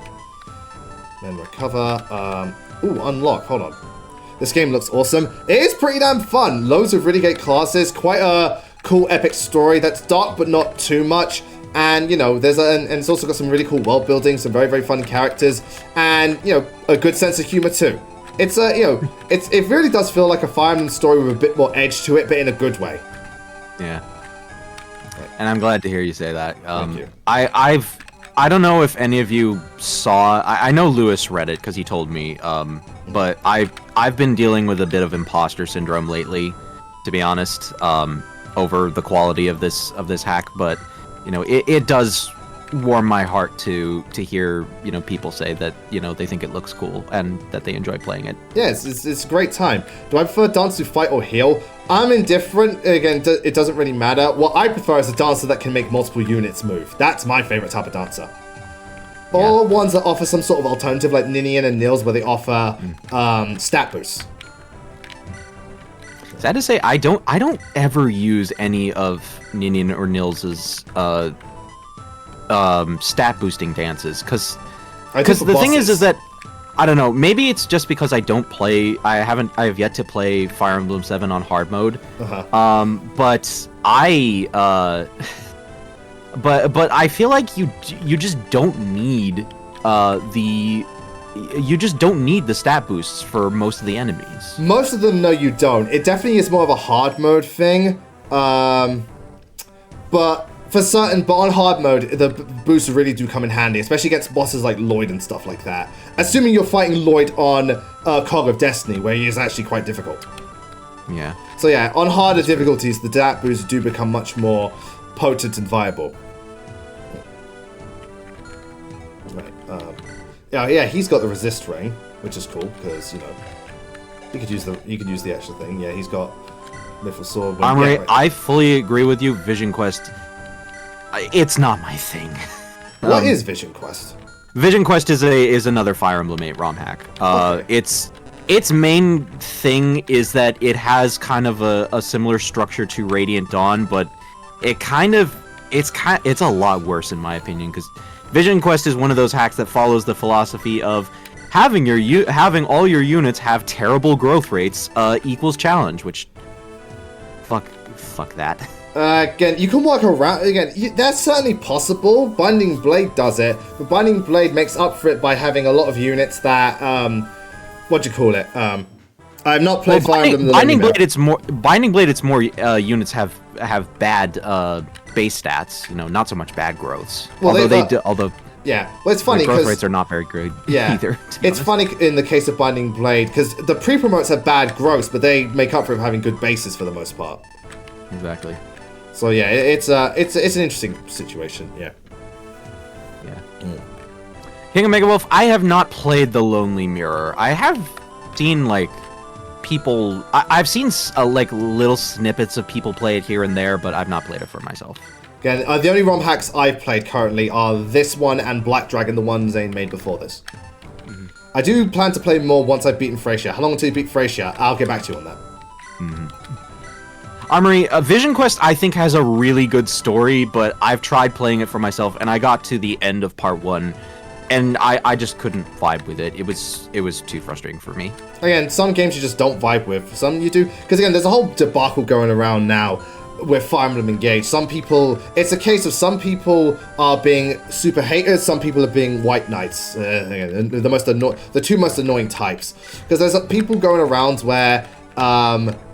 Then recover. Ooh, unlock. Hold on. This game looks awesome. It is pretty damn fun. Loads of really great classes. Quite a cool epic story that's dark but not too much. And, you know, and it's also got some really cool world building, some very, very fun characters, and, you know, a good sense of humor too. It's, you know, it really does feel like a Fire Emblem story with a bit more edge to it, but in a good way. Yeah. And I'm glad to hear you say that. Thank you. I don't know if any of you saw. I know Lewis read it because he told me. But I've been dealing with a bit of imposter syndrome lately, to be honest. Over the quality of this hack, but you know, it does warm my heart to hear, you know, people say that, you know, they think it looks cool and that they enjoy playing it. Yeah, it's a great time. Do I prefer dance to fight or heal? I'm indifferent. Again, it doesn't really matter. What I prefer is a dancer that can make multiple units move. That's my favorite type of dancer. Or ones that offer some sort of alternative, like Ninian and Nils, where they offer stat boosts. Sad to say, I don't ever use any of Ninian or Nils's stat boosting dances, because the thing is that I don't know, maybe it's just because I don't play. I have yet to play Fire Emblem 7 on hard mode. But I feel like you just don't need the stat boosts for most of the enemies. Most of them, no, you don't. It definitely is more of a hard mode thing. But on hard mode, the boosts really do come in handy, especially against bosses like Lloyd and stuff like that. Assuming you're fighting Lloyd on Cog of Destiny, where he is actually quite difficult. Yeah. So yeah, on harder difficulties, the stat boosts do become much more potent and viable. Yeah, he's got the resist ring, which is cool because you could use the extra thing. Yeah, he's got Mithril sword. Armory, Yeah, right. I fully agree with you. Vision Quest, it's not my thing. What is Vision Quest? Vision Quest is another Fire Emblem 8 ROM hack. Okay. Its main thing is that it has kind of a similar structure to Radiant Dawn, but it's a lot worse in my opinion, because Vision Quest is one of those hacks that follows the philosophy of having all your units have terrible growth rates equals challenge, which fuck that. Again, you can work around. Again, that's certainly possible. Binding Blade does it, but Binding Blade makes up for it by having a lot of units that what do you call it? I've not played Fire Emblem. Binding Blade, it's more units have bad base stats. Not so much bad growths. Well, although yeah, well, it's funny growth because rates are not very good yeah, either. It's funny in the case of Binding Blade because the pre-promotes have bad growths, but they make up for it having good bases for the most part. Exactly. So yeah, it's an interesting situation. Yeah. King of Megawolf, I have not played The Lonely Mirror. I have seen people. I've seen like little snippets of people play it here and there, but I've not played it for myself. Again, the only ROM hacks I've played currently are this one and Black Dragon, the one Zane made before this. Mm-hmm. I do plan to play more once I've beaten Thracia. How long until you beat Thracia? I'll get back to you on that. Mm-hmm. Armory, Vision Quest I think has a really good story, but I've tried playing it for myself, and I got to the end of part 1, and I just couldn't vibe with it. It was too frustrating for me. Again, some games you just don't vibe with. Some you do. Because again, there's a whole debacle going around now with Fire Emblem Engage. Some people, it's a case of some people are being super haters, some people are being white knights. The two most annoying types. Because there's people going around where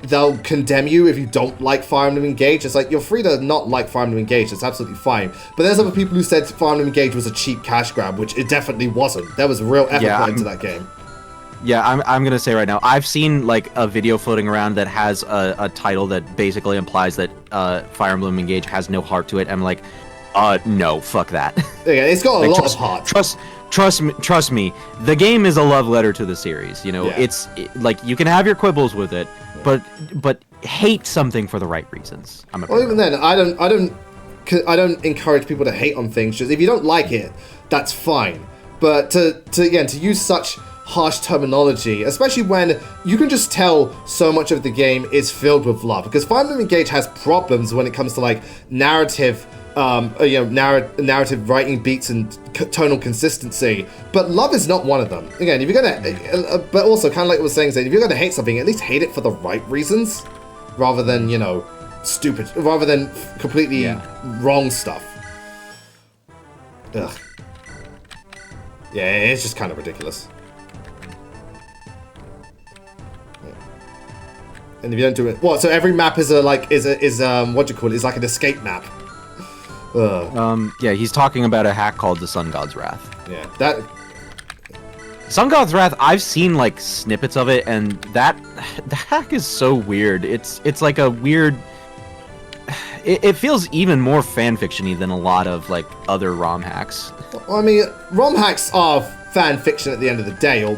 they'll condemn you if you don't like Fire Emblem Engage. It's like, you're free to not like Fire Emblem Engage, it's absolutely fine. But there's other people who said Fire Emblem Engage was a cheap cash grab, which it definitely wasn't. There was real effort put into that game. Yeah, I'm gonna say right now, I've seen like a video floating around that has a title that basically implies that Fire Emblem Engage has no heart to it. I'm like, no, fuck that. Yeah, it's got a lot of heart. Trust me, the game is a love letter to the series. It's like, you can have your quibbles with it, but hate something for the right reasons. Well, even then, I don't encourage people to hate on things. Just if you don't like it, that's fine. But to use such harsh terminology, especially when you can just tell so much of the game is filled with love, because Fire Emblem Engage has problems when it comes to like narrative writing beats and tonal consistency, but love is not one of them. Again, if you're gonna but also kind of like what I was saying, if you're gonna hate something, at least hate it for the right reasons rather than stupid, rather than completely wrong stuff. Ugh. Yeah, it's just kind of ridiculous. And if you don't do it, what? So every map is what do you call it? It's like an escape map. Yeah, he's talking about a hack called the Sun God's Wrath. Yeah, that Sun God's Wrath. I've seen like snippets of it, and that hack is so weird. It's like a weird. It feels even more fanfiction-y than a lot of like other ROM hacks. Well, I mean, ROM hacks are fan fiction at the end of the day, or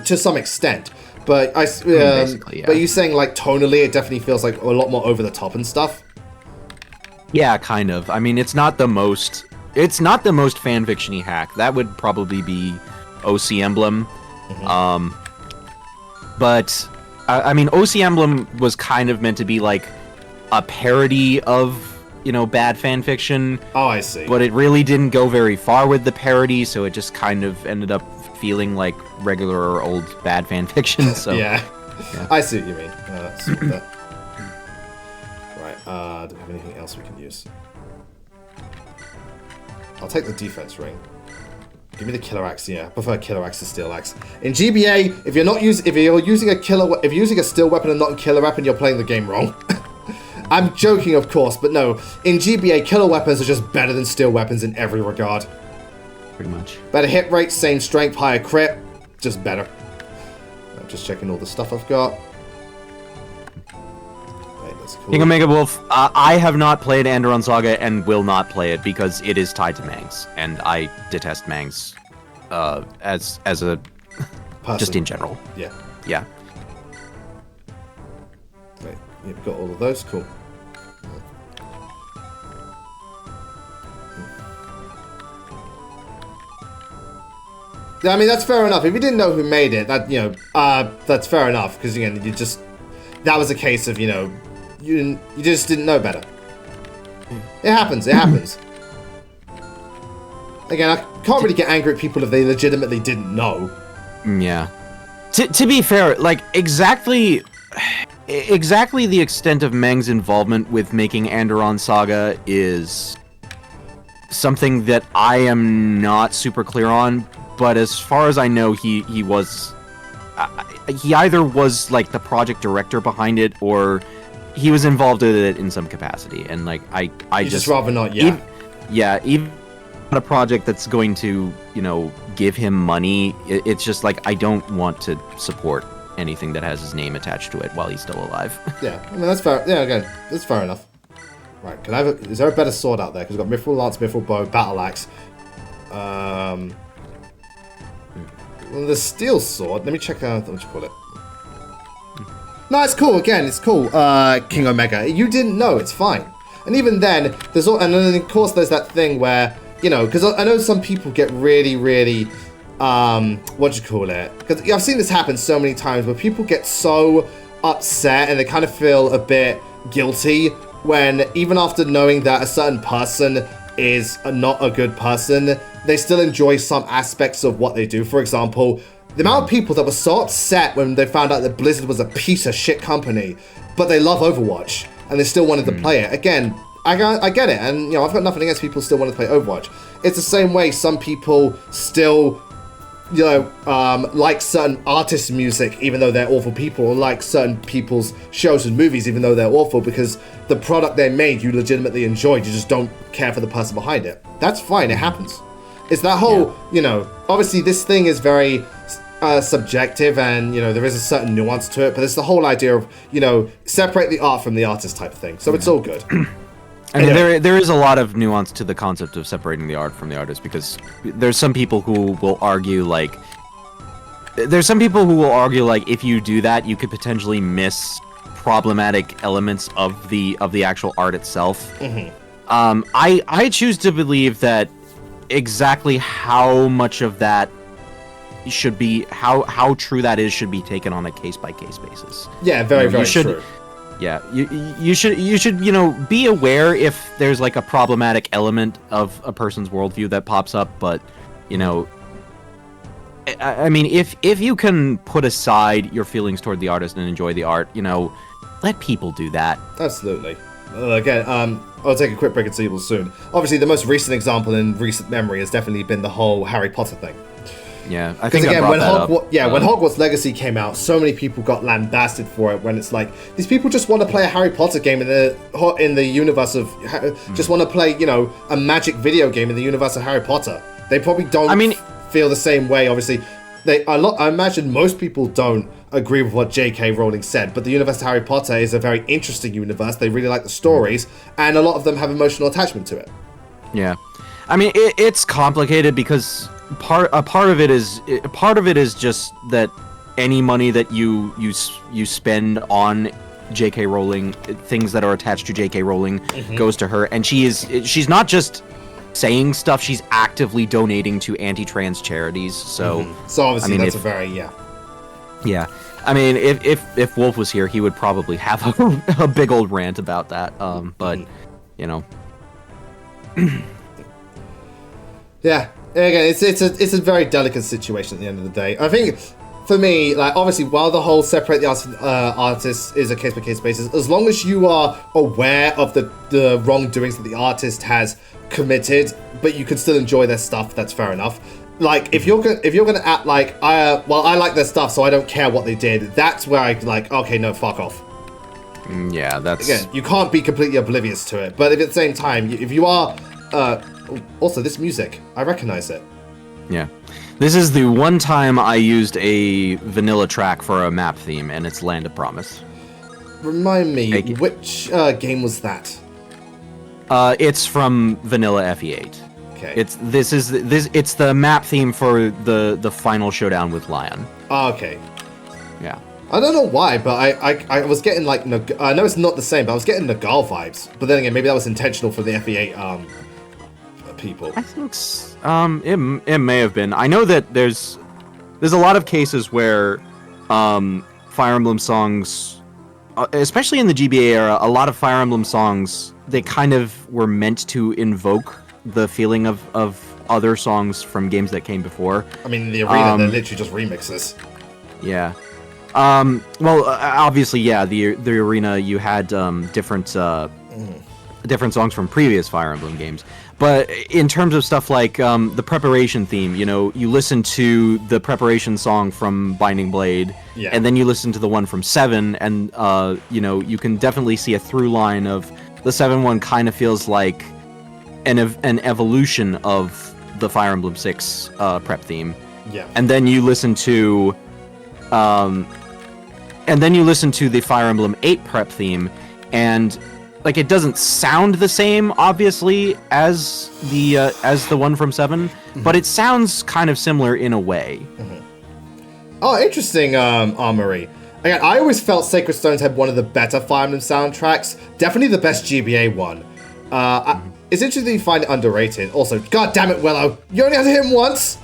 to some extent. But basically, yeah. But you saying like tonally, it definitely feels like a lot more over the top and stuff. Yeah, kind of. I mean, it's not the most fanfiction-y hack. That would probably be OC Emblem. Mm-hmm. But I mean, OC Emblem was kind of meant to be like a parody of bad fanfiction. Oh, I see. But it really didn't go very far with the parody, so it just kind of ended up feeling like regular old bad fanfiction. So yeah. I see what you mean. Right. Do we have anything else we can use? I'll take the defense ring. Give me the killer axe. Yeah, I prefer killer axe to steel axe. In GBA, if you're using a steel weapon and not a killer weapon, you're playing the game wrong. I'm joking, of course, but no. In GBA, killer weapons are just better than steel weapons in every regard. Pretty much. Better hit rate, same strength, higher crit, just better. I'm just checking all the stuff I've got. Right, that's cool. King of Megawolf, I have not played Anderon Saga and will not play it because it is tied to Mangs, and I detest Mangs as a just in general. Yeah. Yeah. Right. You've got all of those. Cool. Yeah, I mean, that's fair enough. If you didn't know who made it, that, that's fair enough. Because, again, that was a case of, you just didn't know better. It happens. It happens. Again, I can't really get angry at people if they legitimately didn't know. Yeah. To be fair, like, exactly the extent of Meng's involvement with making Anderon Saga is something that I am not super clear on. But as far as I know, he either was like the project director behind it, or he was involved in it in some capacity. And like I just rather not. Even a project that's going to give him money. It's just like I don't want to support anything that has his name attached to it while he's still alive. Yeah, I mean that's fair. Yeah, again, that's fair enough. Right, is there a better sword out there? Because we've got Mithril Lance, Mithril Bow, Battle Axe. The steel sword. Let me check out what you call it. No, it's cool. Again, it's cool. King Omega. You didn't know. It's fine. And even then, and then of course there's that thing where because I know some people get really, really, what do you call it? Because I've seen this happen so many times where people get so upset and they kind of feel a bit guilty when even after knowing that a certain person is not a good person, they still enjoy some aspects of what they do. For example, the amount of people that were so upset when they found out that Blizzard was a piece of shit company, but they love Overwatch and they still wanted to play it. Again, I get it, and I've got nothing against people still wanting to play Overwatch. It's the same way some people still like certain artists' music even though they're awful people, or like certain people's shows and movies even though they're awful, because the product they made you legitimately enjoyed, you just don't care for the person behind it. That's fine, it happens. It's that whole, obviously this thing is very subjective, and there is a certain nuance to it, but it's the whole idea of separate the art from the artist type of thing, so it's all good. I mean, there is a lot of nuance to the concept of separating the art from the artist, because there's some people who will argue like if you do that, you could potentially miss problematic elements of the actual art itself. Mm-hmm. I choose to believe that exactly how much of that should be how true that is should be taken on a case-by-case basis. Yeah, very true. Yeah, you should be aware if there's like a problematic element of a person's worldview that pops up, but I mean, if you can put aside your feelings toward the artist and enjoy the art, let people do that. Absolutely. Again, I'll take a quick break and see you soon. Obviously, the most recent example in recent memory has definitely been the whole Harry Potter thing. Yeah, I think again, when Hogwarts Legacy came out, so many people got lambasted for it. When it's like these people just want to play a Harry Potter game in the universe of, just want to play a magic video game in the universe of Harry Potter. They probably don't feel the same way. Obviously, I imagine most people don't agree with what J.K. Rowling said, but the universe of Harry Potter is a very interesting universe. They really like the stories, and a lot of them have emotional attachment to it. Yeah, I mean it's complicated because part of it is just that any money that you spend on J.K. Rowling, things that are attached to J.K. Rowling, goes to her, and she's not just saying stuff; she's actively donating to anti-trans charities. So, so obviously that's a very yeah. I mean, if Wolf was here, he would probably have a big old rant about that. But yeah. Again, it's a very delicate situation at the end of the day. I think, for me, like obviously, while the whole separate the artist is a case-by-case basis, as long as you are aware of the wrongdoings that the artist has committed, but you can still enjoy their stuff, that's fair enough. Like if you're gonna act like I like their stuff, so I don't care what they did, that's where I like, okay, no, fuck off. Yeah, that's again, you can't be completely oblivious to it, but if at the same time, if you are. Also, this music, I recognize it. Yeah. This is the one time I used a vanilla track for a map theme, and it's Land of Promise. Remind me, which game was that? It's from Vanilla FE8. Okay. It's the map theme for the final showdown with Lion. Oh, okay. Yeah. I don't know why, but I was getting like I know it's not the same, but I was getting Nagal vibes. But then again, maybe that was intentional for the FE8 people. I think it may have been. I know that there's a lot of cases where Fire Emblem songs, especially in the GBA era, a lot of Fire Emblem songs, they kind of were meant to invoke the feeling of other songs from games that came before. I mean, in the arena, they're literally just remixes. Yeah. Well, obviously, yeah. The arena, you had different songs from previous Fire Emblem games. But in terms of stuff like the preparation theme, you know, you listen to the preparation song from Binding Blade, and then you listen to the one from 7, and you know, you can definitely see a through line of the 7 one kind of feels like an evolution of the Fire Emblem 6 prep theme. Yeah. And then you listen to the Fire Emblem 8 prep theme, and like it doesn't sound the same, obviously, as the one from 7, but it sounds kind of similar in a way. Oh, interesting, Armory. Again, I always felt Sacred Stones had one of the better Fire Emblem soundtracks. Definitely the best GBA one. It's interesting that you find it underrated. Also, god damn it, Willow, you only have to hit him once.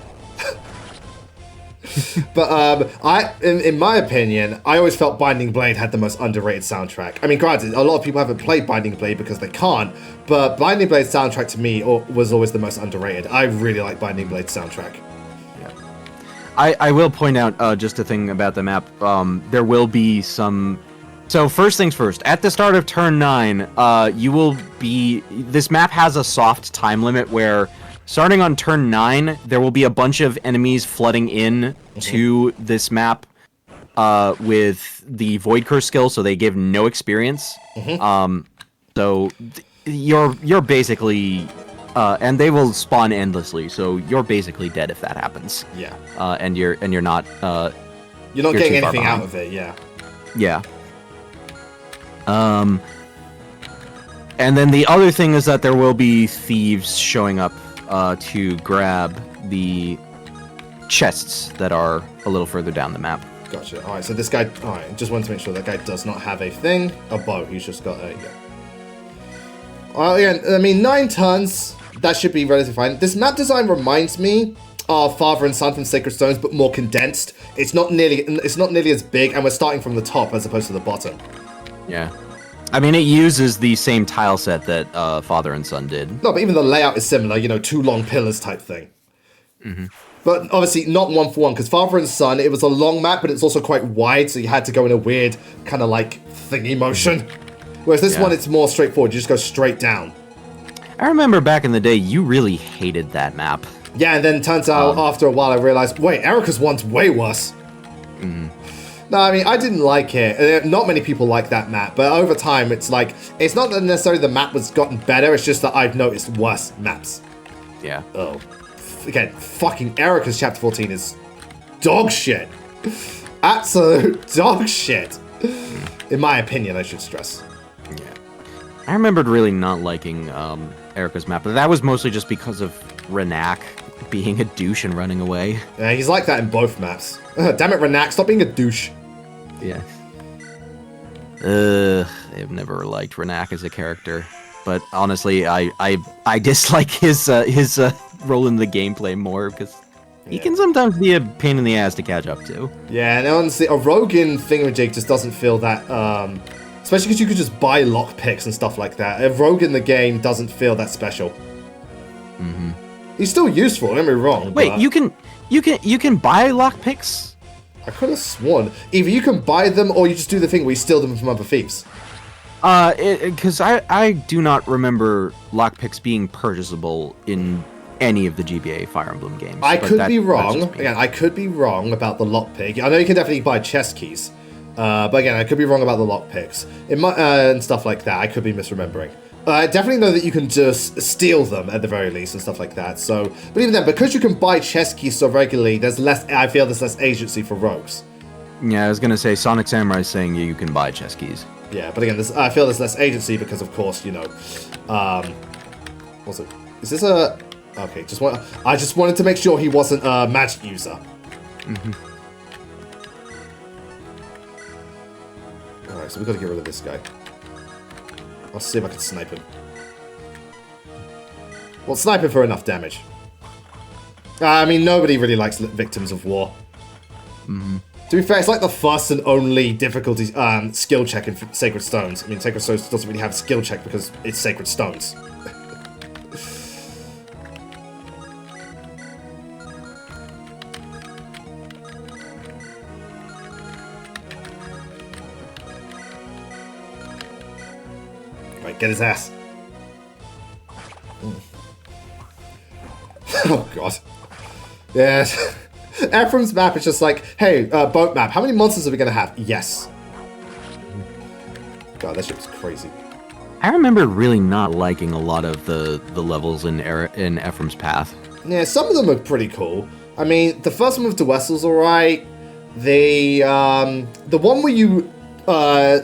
But in my opinion, I always felt Binding Blade had the most underrated soundtrack. I mean, granted, a lot of people haven't played Binding Blade because they can't, but Binding Blade's soundtrack to me was always the most underrated. I really like Binding Blade's soundtrack. Yeah. I will point out just a thing about the map. There will be some. So first things first. At the start of turn 9, this map has a soft time limit where, starting on turn 9, there will be a bunch of enemies flooding in to this map with the Void Curse skill, so they give no experience. So you're basically, and they will spawn endlessly, so you're basically dead if that happens. Yeah. And you're not. You're not getting anything out of it. Yeah. Yeah. And then the other thing is that there will be thieves showing up to grab the chests that are a little further down the map. Gotcha. Alright, so this guy... Alright, just wanted to make sure that guy does not have a thing. A bow. He's just got a... Yeah. I mean, 9 tons. That should be relatively fine. This map design reminds me of Father and Son from Sacred Stones, but more condensed. It's not nearly as big, and we're starting from the top as opposed to the bottom. Yeah. I mean, it uses the same tile set that Father and Son did. No, but even the layout is similar, you know, 2 long pillars type thing. But obviously not 1 for 1, because Father and Son, it was a long map, but it's also quite wide, so you had to go in a weird kind of like thingy motion. Whereas this one, it's more straightforward, you just go straight down. I remember back in the day, you really hated that map. Yeah, and then it turns out after a while I realized, wait, Erica's one's way worse. No, I mean, I didn't like it. Not many people like that map, but over time, it's like, it's not that necessarily the map was gotten better, it's just that I've noticed worse maps. Yeah. Oh. Again, fucking Erica's Chapter 14 is dog shit. Absolute dog shit. In my opinion, I should stress. Yeah. I remembered really not liking Erica's map, but that was mostly just because of Renak being a douche and running away. Yeah, he's like that in both maps. Damn it, Renak, stop being a douche. Yeah. I've never liked Renak as a character, but honestly, I dislike his role in the gameplay more because he can sometimes be a pain in the ass to catch up to. Yeah, and honestly, a Rogan thingamajig just doesn't feel that, especially because you could just buy lockpicks and stuff like that. A rogue in the game doesn't feel that special. He's still useful, don't get me wrong. Wait, but you can buy lockpicks? I could have sworn either you can buy them or you just do the thing where you steal them from other thieves. Because I do not remember lockpicks being purchasable in any of the GBA Fire Emblem games. I could be wrong. Again, I could be wrong about the lockpick. I know you can definitely buy chest keys, but again, I could be wrong about the lockpicks and stuff like that. I could be misremembering. I definitely know that you can just steal them at the very least and stuff like that. So, but even then, because you can buy chest keys so regularly, there's less. I feel there's less agency for rogues. Yeah, I was gonna say Sonic Samurai is saying you can buy chest keys. Yeah, but again, I feel there's less agency because, of course, you know, what's it? Is this a Okay, I just wanted to make sure he wasn't a magic user. Alright, so we've got to get rid of this guy. I'll see if I can snipe him. Well, snipe him for enough damage. I mean, nobody really likes victims of war. To be fair, it's like the first and only difficulty skill check in Sacred Stones. I mean, Sacred Stones doesn't really have a skill check because it's Sacred Stones. Right, get his ass. Oh, God. Yes. Ephraim's map is just like, hey, boat map, how many monsters are we going to have? Yes. God, that shit was crazy. I remember really not liking a lot of the levels in Ephraim's Path. Yeah, some of them are pretty cool. I mean, the first one with Duessel's alright. The one where you, where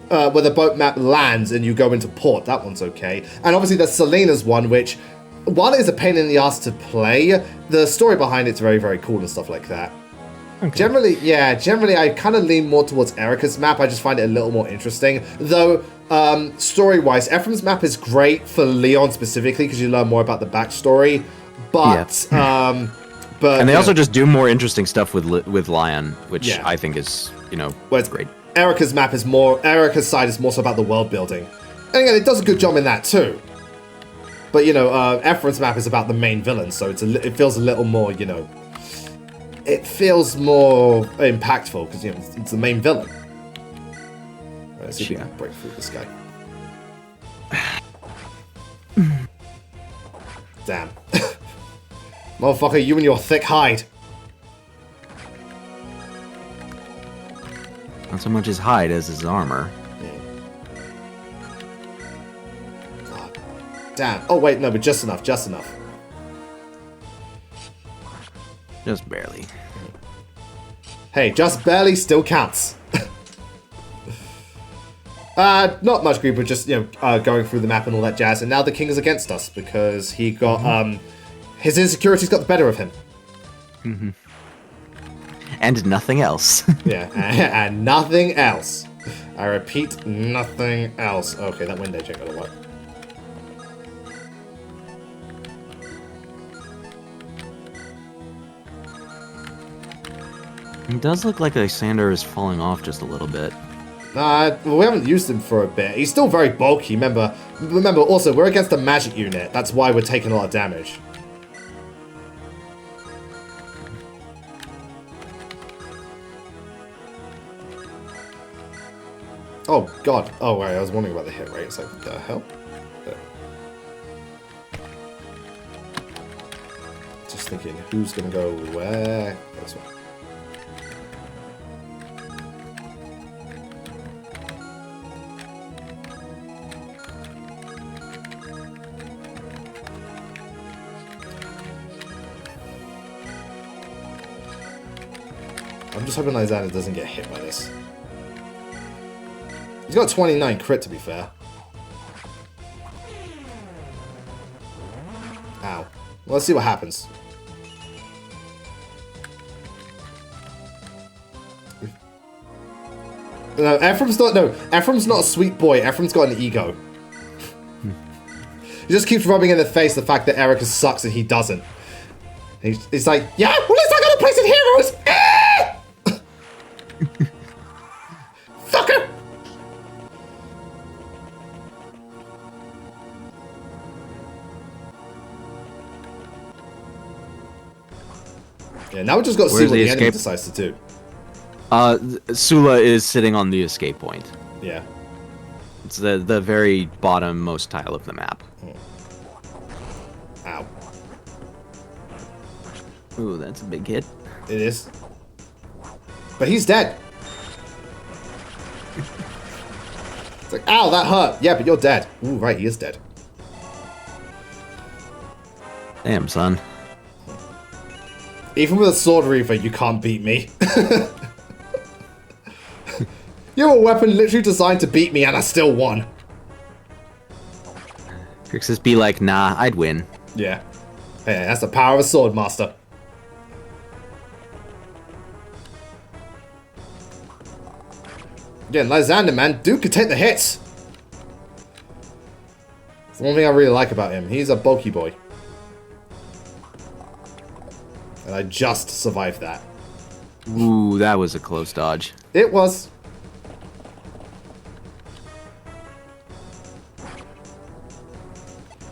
the boat map lands and you go into port, that one's okay. And obviously there's Selena's one, which, while it is a pain in the ass to play, the story behind it's very, very cool and stuff like that. Okay. Generally, I kind of lean more towards Erica's map. I just find it a little more interesting. Though, story-wise, Ephraim's map is great for Leon specifically because you learn more about the backstory. But, and they also just do more interesting stuff with Lion, which I think is, great. Erica's map is more, Erica's side is more so about the world building. And again, it does a good job in that too. But, Ephraim's map is about the main villain, so it feels a little more, it feels more impactful, because, it's the main villain. Right, let's see if we can break through this guy. Damn. Motherfucker, you and your thick hide. Not so much his hide as his armor. Damn. Oh, wait, no, but just enough, just enough. Just barely. Hey, just barely still counts. Not much grief, but just, going through the map and all that jazz. And now the king is against us because he got, his insecurities got the better of him. And nothing else. Yeah, and nothing else. I repeat, nothing else. Okay, that wind edge ain't gonna work. It does look like Lysander is falling off just a little bit. Well, we haven't used him for a bit. He's still very bulky. Remember, also, we're against a magic unit. That's why we're taking a lot of damage. Oh, God. Oh, wait, I was wondering about the hit rate. It's like, what the hell? Just thinking, who's going to go where? This one. I'm just hoping Lysander doesn't get hit by this. He's got 29 crit, to be fair. Ow. Well, let's see what happens. No, Ephraim's not a sweet boy. Ephraim's got an ego. He just keeps rubbing in the face the fact that Erica sucks and he doesn't. He's like, yeah, well, at least I got a place in heroes! Fucker! Yeah, now we just got to see what the enemy decides to do. Sula is sitting on the escape point. Yeah. It's the very bottom most tile of the map. Ow. Ooh, that's a big hit. It is. But he's dead. It's like, ow, that hurt. Yeah, but you're dead. Ooh, right, he is dead. Damn, son. Even with a sword reaver, you can't beat me. You have a weapon literally designed to beat me, and I still won. Crixus be like, nah, I'd win. Yeah. Hey, that's the power of a sword master. Again, Lysander, man, Duke can take the hits. It's the one thing I really like about him. He's a bulky boy. And I just survived that. Ooh, that was a close dodge. It was.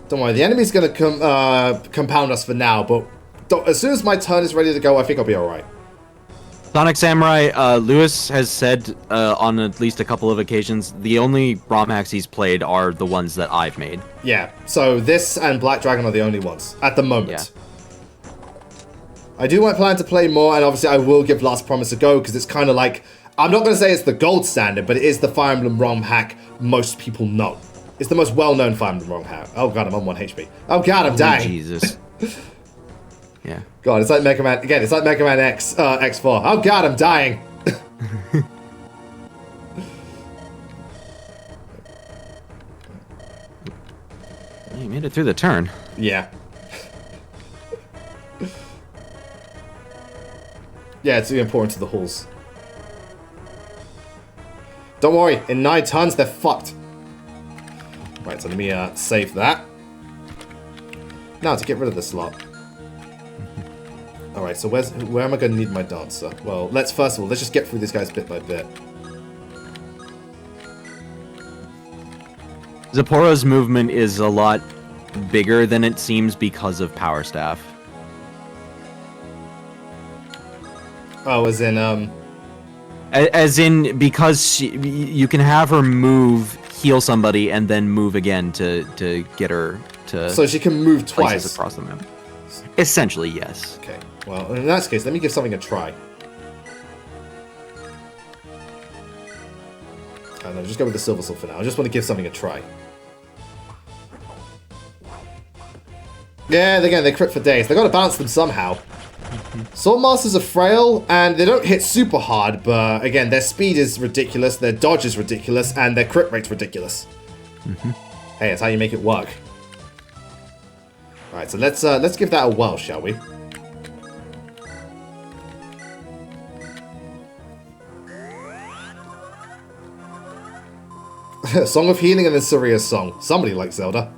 Don't worry, the enemy's going to compound us for now, but as soon as my turn is ready to go, I think I'll be alright. Sonic Samurai, Lewis has said on at least a couple of occasions, the only ROM hacks he's played are the ones that I've made. Yeah, so this and Black Dragon are the only ones, at the moment. Yeah. I do plan to play more, and obviously I will give Last Promise a go, because it's kind of like, I'm not going to say it's the gold standard, but it is the Fire Emblem ROM hack most people know. It's the most well-known Fire Emblem ROM hack. Oh god, I'm on 1 HP. Oh god, I'm dying. Jesus. Yeah. God, it's like Mega Man, again, it's like Mega Man X4. Oh god, I'm dying. You made it through the turn. Yeah. Yeah, it's really important to the halls. Don't worry, in 9 turns, they're fucked. Right, so let me save that. Now, to get rid of this lot. Alright, so where am I going to need my dancer? Well, first of all, let's just get through these guys bit by bit. Zeppora's movement is a lot bigger than it seems because of Power Staff. Oh, as in, As in, because you can have her move, heal somebody, and then move again to get her to... So she can move twice. Across the map. Essentially, yes. Okay, well, in that case, let me give something a try. I don't know, just go with the Silver Sword for now. I just want to give something a try. Yeah, again, they crit for days. They got to balance them somehow. Sword Masters are frail, and they don't hit super hard, but again, their speed is ridiculous, their dodge is ridiculous, and their crit rate's ridiculous. Hey, that's how you make it work. Alright, so let's give that a whirl, shall we? Song of Healing and then Siria's Song. Somebody likes Zelda.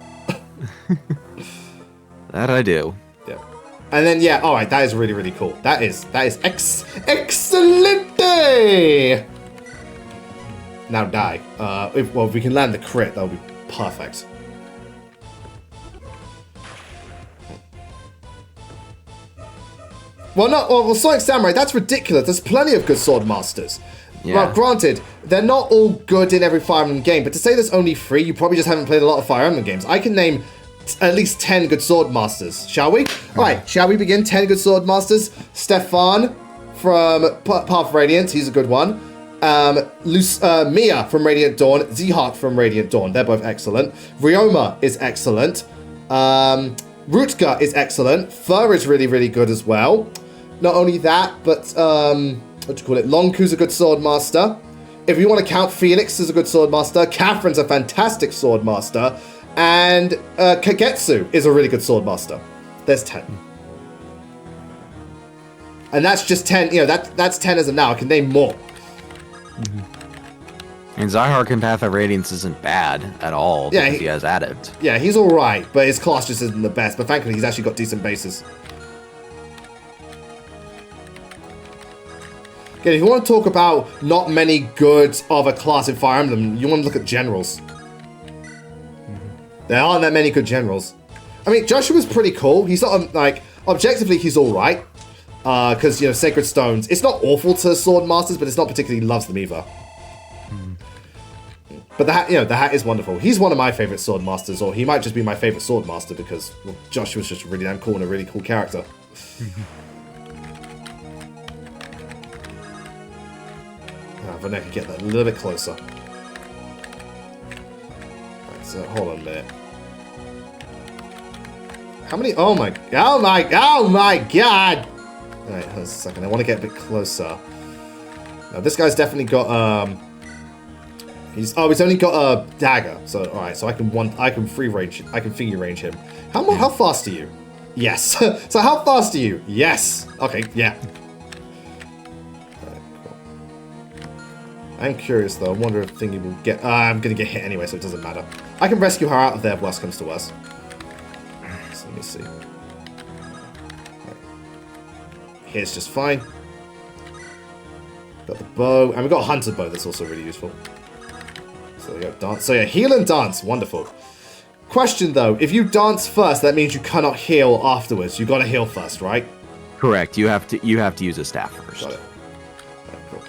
That I do. Yeah. And then, yeah, alright, that is really, really cool. That is excellent. Now die. If we can land the crit, that would be perfect. Well, Sonic Samurai, that's ridiculous. There's plenty of good Sword Masters. Yeah. Well, granted, they're not all good in every Fire Emblem game, but to say there's only 3, you probably just haven't played a lot of Fire Emblem games. I can name at least 10 good Sword Masters, shall we? Alright, shall we begin? 10 good Sword Masters. Stefan from Path of Radiance, he's a good one. Mia from Radiant Dawn, Zihart from Radiant Dawn, they're both excellent. Ryoma is excellent. Rutger is excellent. Fur is really, really good as well. Not only that, but, what do you call it? Lonku's a good Sword Master. If you want to count Felix as a good Sword Master, Catherine's a fantastic Sword Master. And Kagetsu is a really good Sword Master. There's 10. And that's just 10, you know, that's 10 as of now. I can name more. And Zyhark in Path of Radiance isn't bad at all, Yeah, because he has Adept. Yeah, he's alright, but his class just isn't the best. But thankfully, he's actually got decent bases. Again, if you want to talk about not many good of a class in Fire Emblem, you want to look at generals. There aren't that many good generals. I mean, Joshua's pretty cool. He's not, like, objectively, he's alright. Because, you know, Sacred Stones, it's not awful to Sword Masters, but it's not particularly loves them either. But the hat, you know, the hat is wonderful. He's one of my favorite Sword Masters, or he might just be my favorite Sword Master because, well, Joshua's just really damn cool and a really cool character. If I can get that a little bit closer. Right, so hold on a minute. How many? Oh my god! Alright, hold on a second. I want to get a bit closer. Now, this guy's definitely got he's only got a dagger. So alright, so I can free range. I can figure range him. How fast are you? Yes. So how fast are you? Yes. Okay, yeah. Alright, cool. I'm curious though. I wonder if Thingy will get... I'm going to get hit anyway, so it doesn't matter. I can rescue her out of there if worst comes to worst. So let me see. Right. Here's just fine. Got the bow. And we've got a hunter bow that's also really useful. So there you go. Dance. So yeah, heal and dance. Wonderful. Question though, if you dance first, that means you cannot heal afterwards. You gotta heal first, right? Correct. You have to use a staff first. Got it. Right, cool.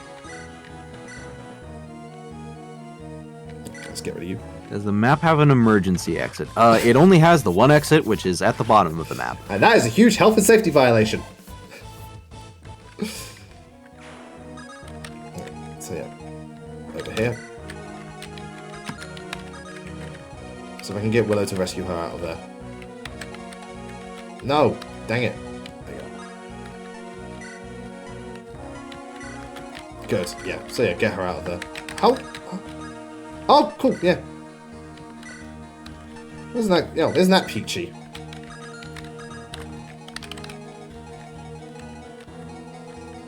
Let's get rid of you. Does the map have an emergency exit? It only has the one exit, which is at the bottom of the map. And that is a huge health and safety violation. Right, so yeah, over here. So if I can get Willow to rescue her out of there. No! Dang it. There you go. Good, yeah. So yeah, get her out of there. How? Oh, cool, yeah. Isn't that peachy?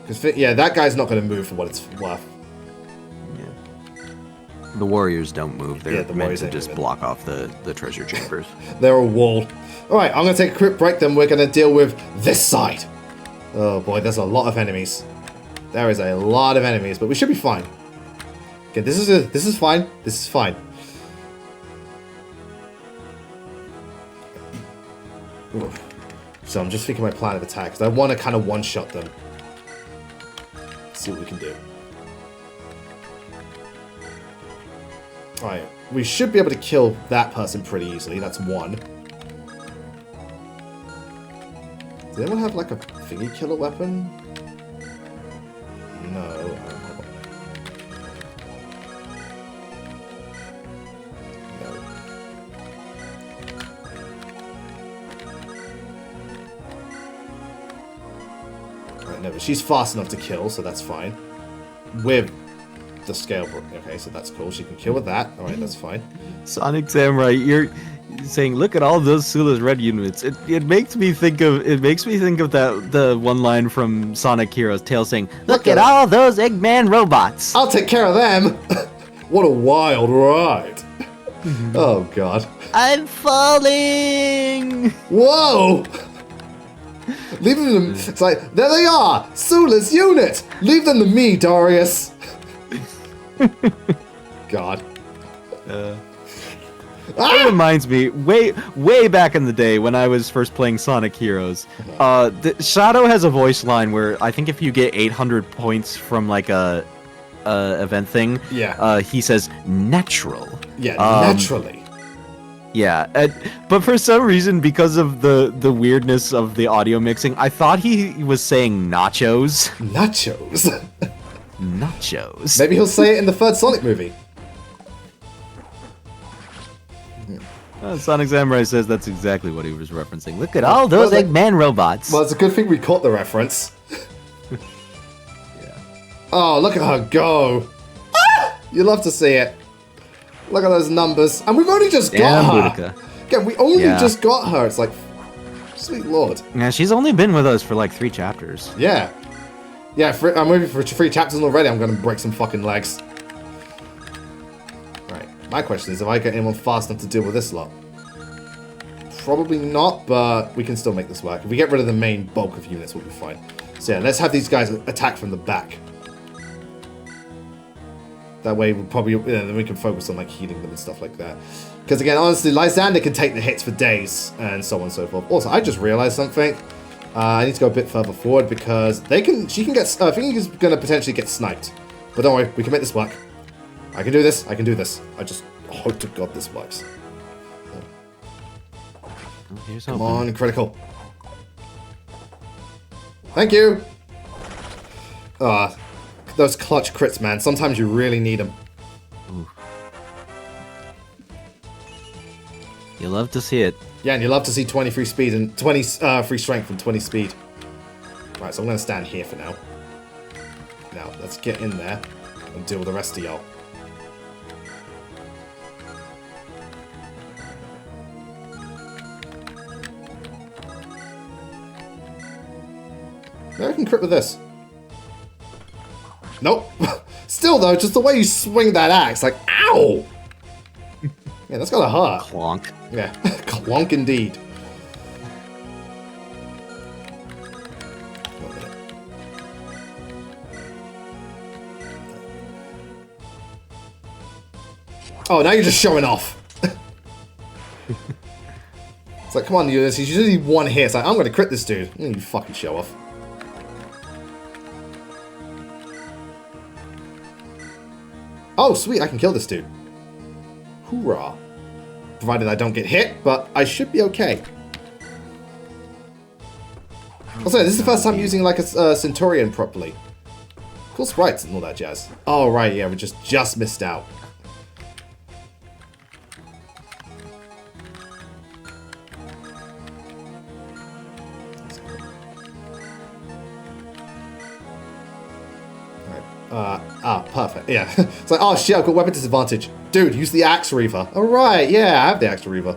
Because, yeah, that guy's not going to move for what it's worth. The warriors don't move. They're the meant to just moving. block off the treasure chambers. They're a wall. Alright, I'm going to take a quick break, then we're going to deal with this side. Oh boy, there's a lot of enemies. There is a lot of enemies, but we should be fine. Okay, this is fine. This is fine. Oof. So I'm just thinking my plan of attack, because I want to kind of one-shot them. See what we can do. Alright, we should be able to kill that person pretty easily. That's one. Does anyone have like a thingy killer weapon? No. Hold on. No. Alright, no, but she's fast enough to kill, so that's fine. With the scale. Okay, so that's cool. She can kill with that. Alright, that's fine. Sonic Samurai, you're saying, look at all those Sula's red units. It makes me think of the one line from Sonic Heroes Tails saying, look at all those Eggman robots. I'll take care of them. What a wild ride. Oh god. I'm falling. Whoa. Leave them to me. It's like, there they are. Sula's unit. Leave them to me, Darius. God. That reminds me, way back in the day when I was first playing Sonic Heroes, Shadow has a voice line where I think if you get 800 points from like a event thing, yeah, he says natural. Yeah, naturally. Yeah, but for some reason, because of the weirdness of the audio mixing, I thought he was saying nachos. Nachos. Nachos. Maybe he'll say it in the third Sonic movie. Sonic Samurai says that's exactly what he was referencing. Look at all those Eggman robots. Well, it's a good thing we caught the reference. Yeah. Oh, look at her go. Ah! You love to see it. Look at those numbers. And we've only just got her. Boudica. Again, we only just got her. It's like, sweet lord. Yeah, she's only been with us for like 3 chapters. Yeah. Yeah, I'm moving for 3 chapters already. I'm going to break some fucking legs. Right. My question is, if I get anyone fast enough to deal with this lot? Probably not, but we can still make this work. If we get rid of the main bulk of units, we'll be fine. So yeah, let's have these guys attack from the back. That way, we'll probably, then we can focus on like healing them and stuff like that. Because again, honestly, Lysander can take the hits for days and so on and so forth. Also, I just realized something. I need to go a bit further forward because she can get. I think he's going to potentially get sniped. But don't worry, we can make this work. I can do this. I can do this. I just hope to God this works. Come on, critical. Thank you. Those clutch crits, man. Sometimes you really need them. Ooh. You love to see it. Yeah, and you love to see 20 free speed and 20 free strength and 20 speed. Right, so I'm going to stand here for now. Now, let's get in there and deal with the rest of y'all. Maybe I can crit with this. Nope. Still, though, just the way you swing that axe, like, ow! Yeah, that's gotta hurt. Clonk. Yeah, clonk indeed. Oh, now you're just showing off. It's like, come on, Ulysses, he's usually one hit. It's like, I'm gonna crit this dude. You fucking show off. Oh, sweet, I can kill this dude. Hoorah. Provided I don't get hit, but I should be okay. Also, this is the first time using, like, a Centurion properly. Cool sprites and all that jazz. Oh, right, yeah, we just missed out. Perfect. Yeah. It's like, oh shit, I've got weapon disadvantage. Dude, use the Axe Reaver. Alright, yeah, I have the Axe Reaver.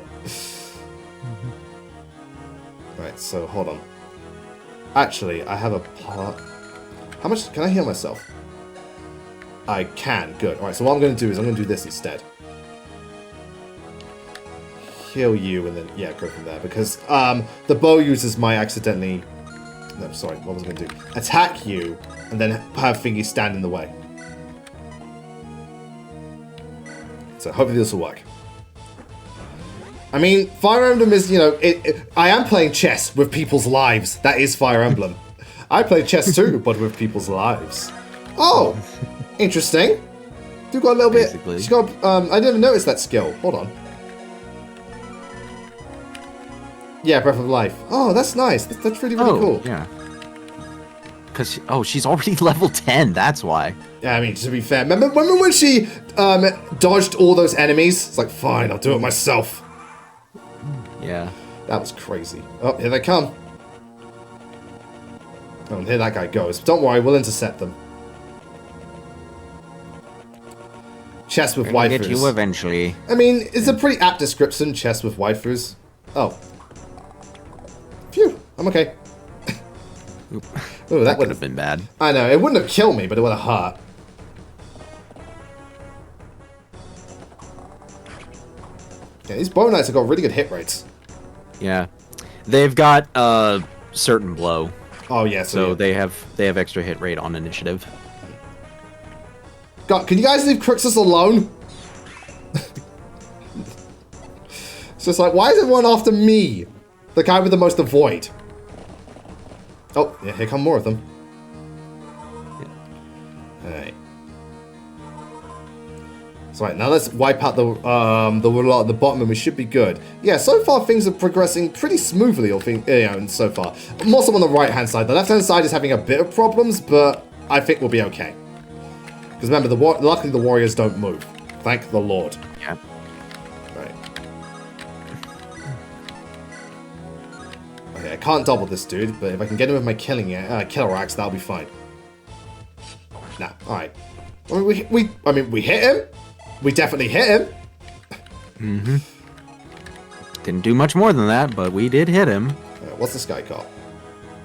Right, so hold on. Actually, I have a part. How much can I heal myself? I can. Good. Alright, so what I'm going to do is I'm going to do this instead. Heal you and then, yeah, go from there. Because the bow users might accidentally... No, sorry, what was I going to do? Attack you and then have thingy stand in the way. So hopefully this will work. I mean, Fire Emblem is, you know, I am playing chess with people's lives. That is Fire Emblem. I play chess too, but with people's lives. Oh, interesting. You got a little Basically. bit. She got. I didn't even notice that skill. Hold on. Yeah, Breath of Life. Oh, that's nice. That's really cool. Yeah. Because she's already level 10. That's why. Yeah, I mean, to be fair, remember when she dodged all those enemies? It's like, fine, I'll do it myself. Yeah. That was crazy. Oh, here they come. Oh, and here that guy goes. Don't worry, we'll intercept them. Chess with waifus. Get you eventually. I mean, it's a pretty apt description, chess with waifus. Oh. Phew, I'm okay. Ooh, that would have been bad. I know, it wouldn't have killed me, but it would have hurt. Yeah, these bow knights have got really good hit rates. Yeah. They've got certain blow. Oh yeah, So yeah. they have extra hit rate on initiative. God, can you guys leave Crixus alone? It's just like, why is everyone after me? The guy with the most avoid. Oh, yeah, here come more of them. Alright. So right, now let's wipe out the bottom and we should be good. Yeah, so far things are progressing pretty smoothly, so far. More so on the right-hand side. The left-hand side is having a bit of problems, but I think we'll be okay. Because remember, luckily the warriors don't move. Thank the Lord. Yeah. Right. Okay, I can't double this dude, but if I can get him with my killer axe, that'll be fine. Nah, alright. I mean, we hit him. We definitely hit him. Mm-hmm. Didn't do much more than that, but we did hit him. What's this guy got?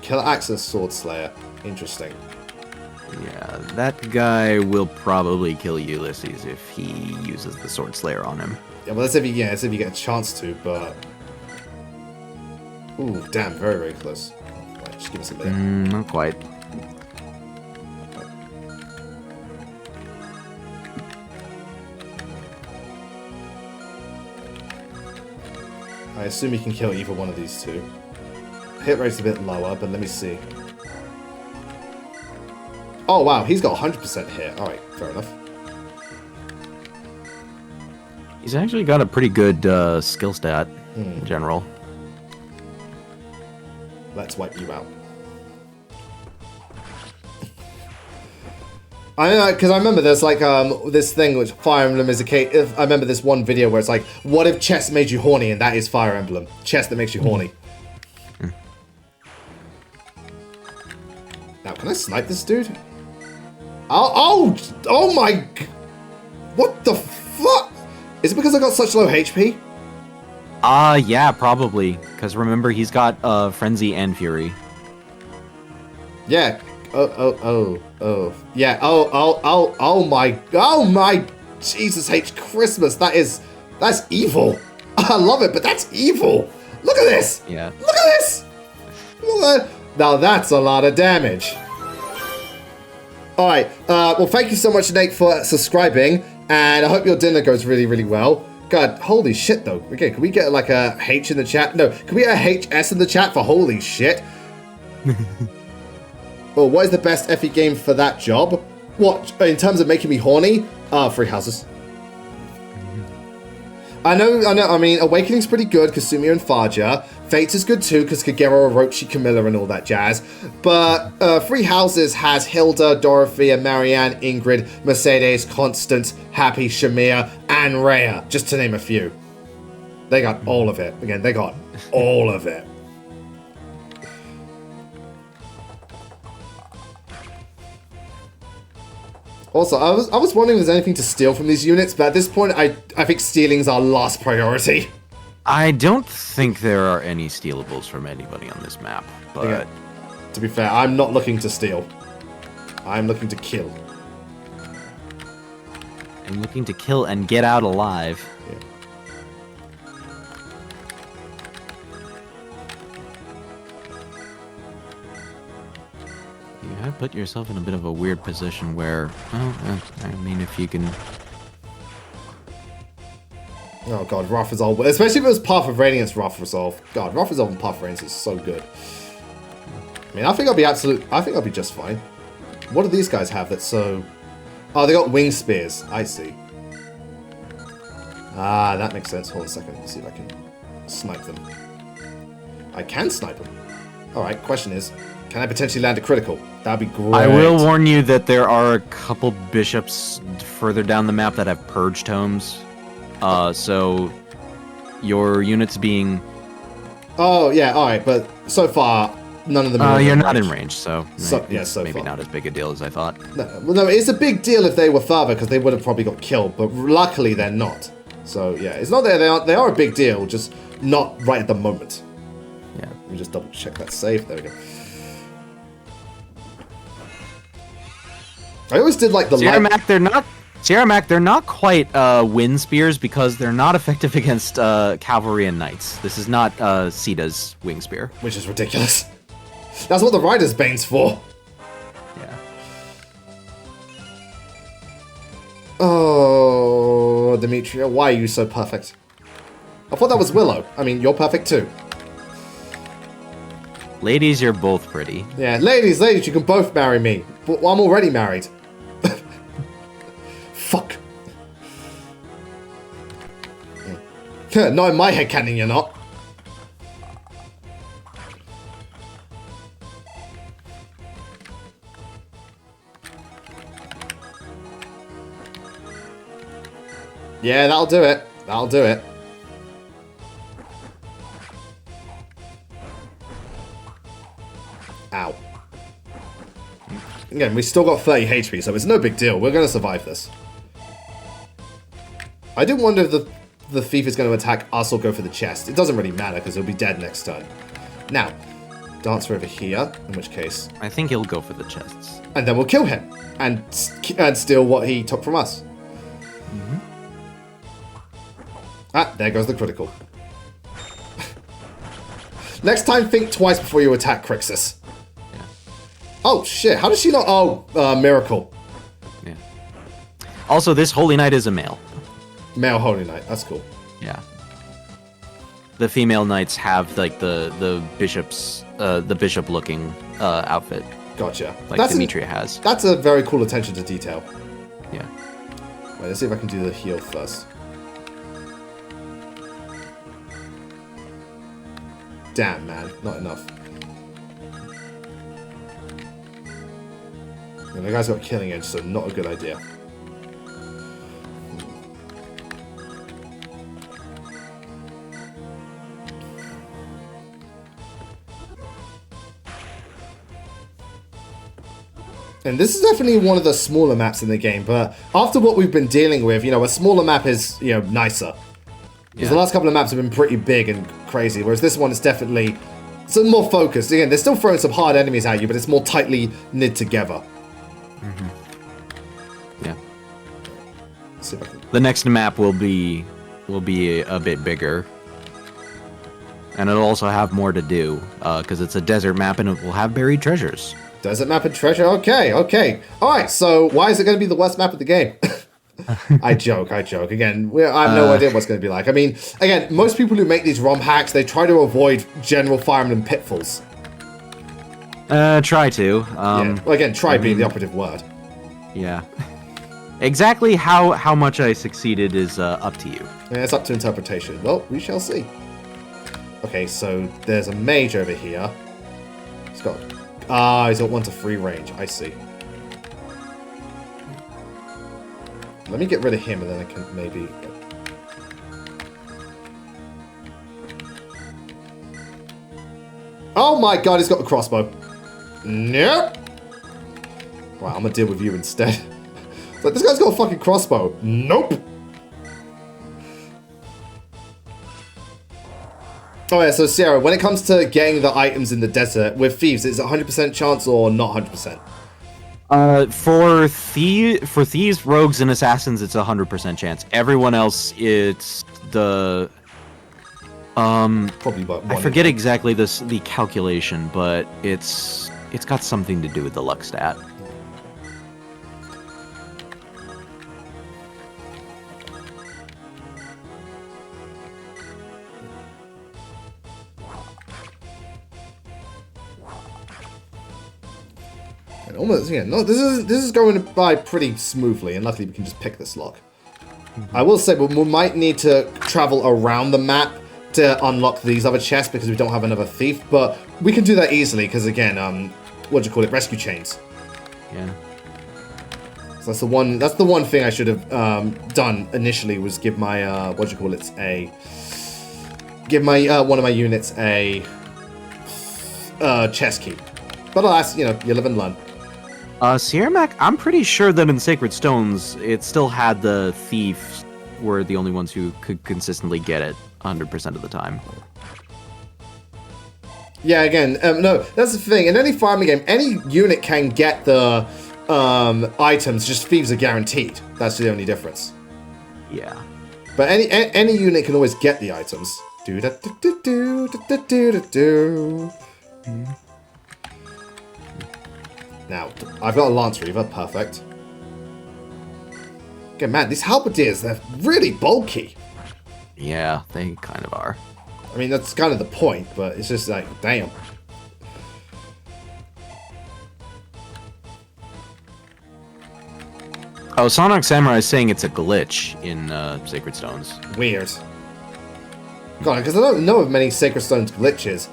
Killer Axe's Sword Slayer. Interesting. Yeah, that guy will probably kill Ulysses if he uses the Sword Slayer on him. Yeah, well, that's if you get a chance to, but... Ooh, damn, very, very close. Right, just give us a bit. Not quite. I assume you can kill either one of these two. Hit rate's a bit lower, but let me see. Oh wow, he's got 100% hit. Alright, fair enough. He's actually got a pretty good skill stat in general. Let's wipe you out. I know, because I remember there's like this thing which Fire Emblem is a case. I remember this one video where it's like, what if chess made you horny? And that is Fire Emblem. Chess that makes you horny. Now, can I snipe this dude? Oh my... What the fuck? Is it because I got such low HP? Yeah, probably. Because remember, he's got Frenzy and Fury. Yeah. Oh. Yeah. Oh my. Jesus H. Christmas. That's evil. I love it, but that's evil. Look at this. Yeah. Look at this. Now that's a lot of damage. All right. Well, thank you so much, Nate, for subscribing, and I hope your dinner goes really, really well. God, holy shit, though. Okay, can we get like a H in the chat? No, can we get a HS in the chat for holy shit? Well, what is the best FE game for that job? What, in terms of making me horny? Free Houses. I know, I mean, Awakening's pretty good, Kasumi and Faja. Fates is good too, because Kagero, Orochi, Camilla, and all that jazz. But Free Houses has Hilda, Dorothea, Marianne, Ingrid, Mercedes, Constance, Happy, Shamir, and Rhea, just to name a few. They got all of it. Again, they got all of it. Also, I was wondering if there's anything to steal from these units, but at this point, I think stealing's our last priority. I don't think there are any stealables from anybody on this map, but... Okay. To be fair, I'm not looking to steal. I'm looking to kill. I'm looking to kill and get out alive. Yeah. You have put yourself in a bit of a weird position where, well, I mean, if you can... Oh god, Wrath Resolve. Especially if it was Path of Radiance Wrath Resolve. God, Wrath Resolve and Path of Radiance is so good. I mean, I think I'll be just fine. What do these guys have that's so... Oh, they got wing spears. I see. Ah, that makes sense. Hold on a second. Let's see if I can snipe them. I can snipe them. Alright, question is, can I potentially land a critical? That'd be great. I will warn you that there are a couple bishops further down the map that have purge tomes. So your units being... Oh, yeah, alright, but so far, none of them are you're not in range, so maybe far. Not as big a deal as I thought. No, it's a big deal if they were further, because they would have probably got killed, but luckily they're not. So, yeah, it's not that they are a big deal, just not right at the moment. Yeah. Let me just double check that save. There we go. I always did like the Sierra Mac, they're not quite wind spears because they're not effective against cavalry and knights. This is not Sita's wing spear. Which is ridiculous. That's what the Rider's Bane's for. Yeah. Oh, Demetria, why are you so perfect? I thought that was Willow. I mean, you're perfect too. Ladies, you're both pretty. Yeah, ladies, you can both marry me. But I'm already married. Fuck. Not in my headcanon, you're not. Yeah, that'll do it. That'll do it. Ow. Again, we still got 30 HP, so it's no big deal. We're going to survive this. I do wonder if the thief is going to attack us or go for the chest. It doesn't really matter, because he'll be dead next turn. Now, Dancer over here, in which case... I think he'll go for the chests. And then we'll kill him, and steal what he took from us. Mm-hmm. Ah, there goes the critical. Next time, think twice before you attack Crixus. Yeah. Oh, shit, how does she not... Oh, Miracle. Yeah. Also, this Holy Knight is a male. Male Holy Knight, that's cool. Yeah. The female knights have like the bishop's the bishop looking outfit. Gotcha. Like Demetria has. That's a very cool attention to detail. Yeah. Wait, let's see if I can do the heal first. Damn, man, not enough. And the guy's got killing edge, so not a good idea. And this is definitely one of the smaller maps in the game, but after what we've been dealing with, you know, a smaller map is, you know, nicer. Because the last couple of maps have been pretty big and crazy, whereas this one is definitely So more focused. Again, they're still throwing some hard enemies at you, but it's more tightly knit together. Yeah. Let's see if I can... The next map will be a bit bigger. And it'll also have more to do, because it's a desert map and it will have buried treasures. Desert map and treasure? Okay. Alright, so why is it going to be the worst map of the game? I joke. Again, I have no idea what's going to be like. I mean, again, most people who make these ROM hacks, they try to avoid general Fire Emblem pitfalls. Try to. Yeah. Well, again, try being the operative word. Yeah. Exactly how much I succeeded is up to you. Yeah, it's up to interpretation. Well, we shall see. Okay, so there's a mage over here. He's got 1 to 3 range. I see. Let me get rid of him and then I can maybe... Oh my god, he's got the crossbow. Nope. Right, I'm gonna deal with you instead. It's like, this guy's got a fucking crossbow. Nope. Oh yeah, so Sierra, when it comes to getting the items in the desert with thieves, is it 100% chance or not 100%? For thieves, rogues, and assassins, it's 100% chance. Everyone else, it's the probably about 1. I forget exactly the calculation, but it's got something to do with the luck stat. Almost, yeah. No, this is going by pretty smoothly, and luckily we can just pick this lock. I will say, we might need to travel around the map to unlock these other chests because we don't have another thief, but we can do that easily because again, rescue chains. Yeah. So that's the one thing I should have done initially was give my one of my units a chest key. But alas, you live and learn. Sierra Mac, I'm pretty sure that in Sacred Stones, it still had the thieves were the only ones who could consistently get it 100% of the time. Yeah, again, no, that's the thing. In any farming game, any unit can get the items, just thieves are guaranteed. That's the only difference. Yeah. But any unit can always get the items. Do-da-do-do-do-do-do-do. Now, I've got a Lance Reaver, perfect. Okay, man, these halberdiers, they're really bulky. Yeah, they kind of are. I mean, that's kind of the point, but it's just like, damn. Oh, Sonic Samurai is saying it's a glitch in Sacred Stones. Weird. God, because I don't know of many Sacred Stones glitches.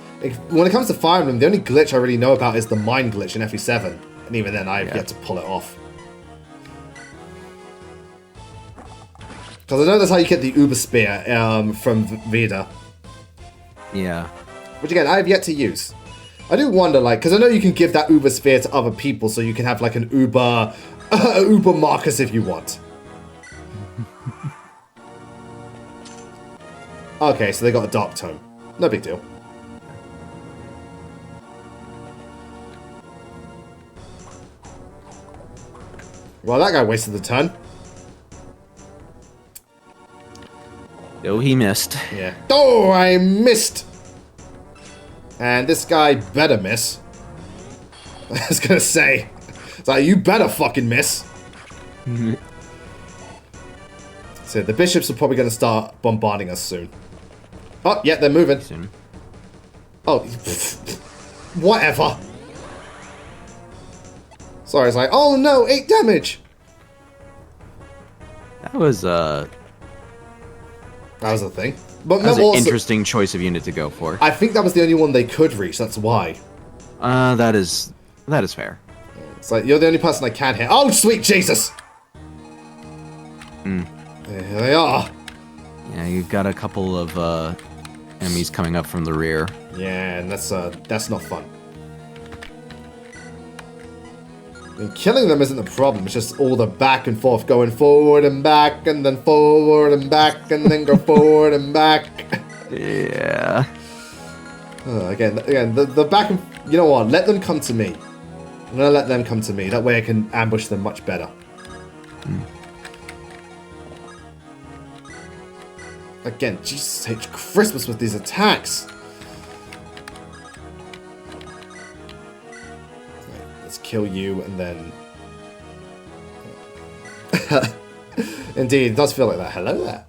When it comes to Fire Emblem, the only glitch I really know about is the mine glitch in FE7. And even then, I've yet to pull it off. Because I know that's how you get the Uber Spear from Vida. Yeah. Which again, I have yet to use. I do wonder, because I know you can give that Uber Spear to other people, so you can have, an Uber Marcus if you want. Okay, so they got a Dark Tome. No big deal. Well, that guy wasted the turn. Oh, he missed. Yeah. Oh, I missed! And this guy better miss. I was gonna say. It's like, you better fucking miss. So the bishops are probably gonna start bombarding us soon. Oh, yeah, they're moving. Soon. Oh, whatever. Sorry, it's like, oh no, 8 damage. That was That was the thing. But that was also, an interesting choice of unit to go for. I think that was the only one they could reach, that's why. That is fair. It's like, you're the only person I can hit. Oh, sweet Jesus! Here they are. Yeah, you've got a couple of enemies coming up from the rear. Yeah, and that's not fun. I mean, killing them isn't the problem, it's just all the back and forth, going forward and back, and then forward and back, and then go forward and back. Yeah. Again, the back and... You know what? Let them come to me. I'm going to let them come to me. That way I can ambush them much better. Again, Jesus H. Christmas with these attacks. Right, let's kill you and then... Indeed, it does feel like that. Hello there.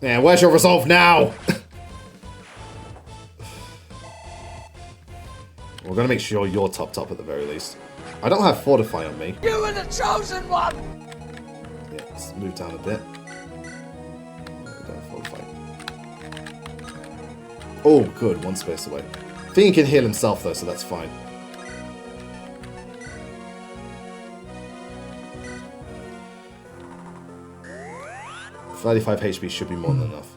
Yeah, where's your resolve now? We're gonna make sure you're topped up at the very least. I don't have Fortify on me. You were the chosen one! Yeah, let's move down a bit. Don't Fortify. Oh, good, one space away. I think he can heal himself though, so that's fine. $35 HP should be more than enough.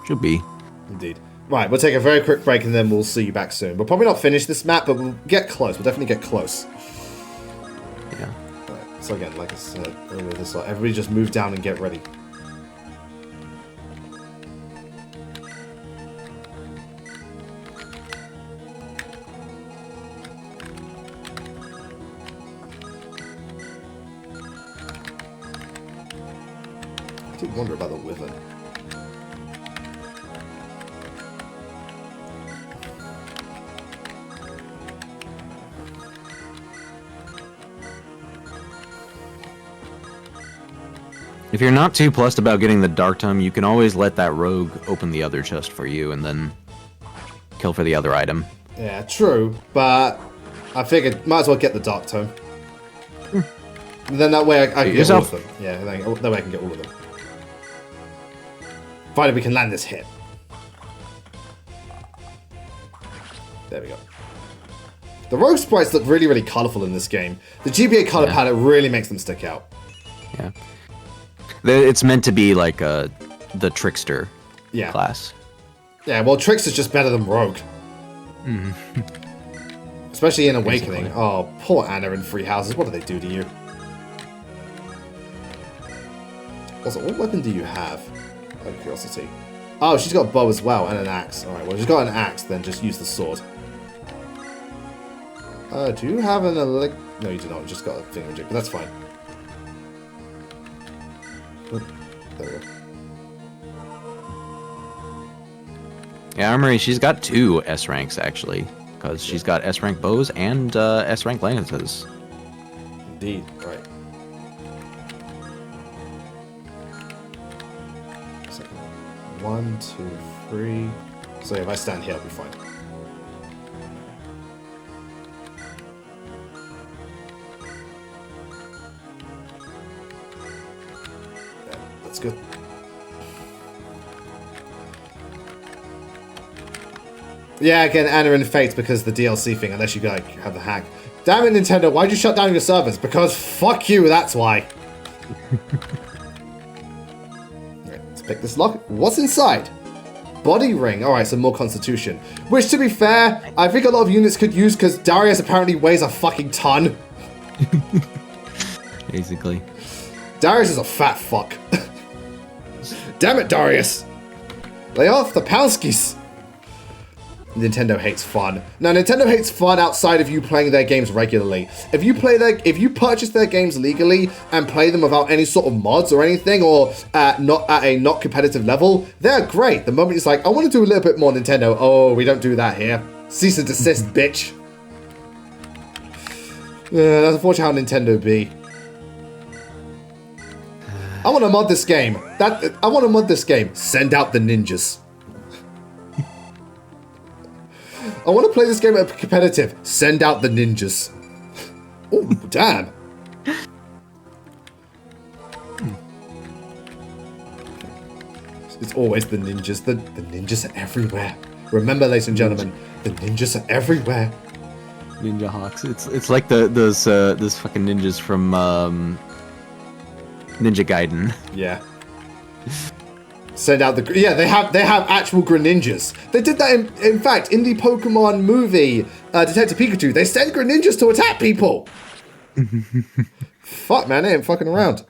Should be. Indeed. Right, we'll take a very quick break and then we'll see you back soon. We'll probably not finish this map, but we'll get close. We'll definitely get close. Yeah. Right, so again, like I said earlier, this lot, everybody just move down and get ready. I did wonder about the Wyvern. If you're not too plussed about getting the Dark Tome, you can always let that rogue open the other chest for you and then kill for the other item. Yeah, true, but I figured might as well get the Dark Tome. And then that way I can get all of them. Yeah, that way I can get all of them. Finally, we can land this hit. There we go. The rogue sprites look really, really colourful in this game. The GBA colour palette really makes them stick out. Yeah. It's meant to be like the Trickster class. Yeah, well, Trickster's just better than Rogue. Especially in Awakening. Basically. Oh, poor Anna in Free Houses. What do they do to you? Also, what weapon do you have? Out of curiosity. Oh, she's got a bow as well, and an axe. Alright, well, she's got an axe, then just use the sword. Do you have an elect... No, you do not. You just got a thingamajig, but that's fine. Oh, there we go. Yeah, Armory, she's got 2 S ranks, actually. Because she's got S rank bows and S rank lances. Indeed, right. 1, 2, 3. So if I stand here, I'll be fine. Yeah, that's good. Yeah, again, Anna and Fate because the DLC thing, unless you like have the hack. Damn it, Nintendo, why'd you shut down your servers? Because fuck you, that's why. Let's pick this lock. What's inside? Body ring. Alright, so more constitution. Which, to be fair, I think a lot of units could use because Darius apparently weighs a fucking ton. Basically. Darius is a fat fuck. Damn it, Darius. Lay off the Poundskis. Nintendo hates fun. Now, Nintendo hates fun outside of you playing their games regularly. If you purchase their games legally and play them without any sort of mods or anything, or not at a not competitive level, they're great. The moment it's like, I want to do a little bit more Nintendo. Oh, we don't do that here. Cease and desist, bitch. That's unfortunately how Nintendo be. I want to mod this game. I want to mod this game. Send out the ninjas. I want to play this game at competitive. Send out the ninjas. Oh, damn. It's always the ninjas. The ninjas are everywhere. Remember, ladies and gentlemen, the ninjas are everywhere. Ninja Hawks. It's like those fucking ninjas from Ninja Gaiden. Yeah. Send out the... Yeah, they have actual Greninjas. They did that, in fact, in the Pokemon movie, Detective Pikachu. They send Greninjas to attack people. Fuck, man, they ain't fucking around.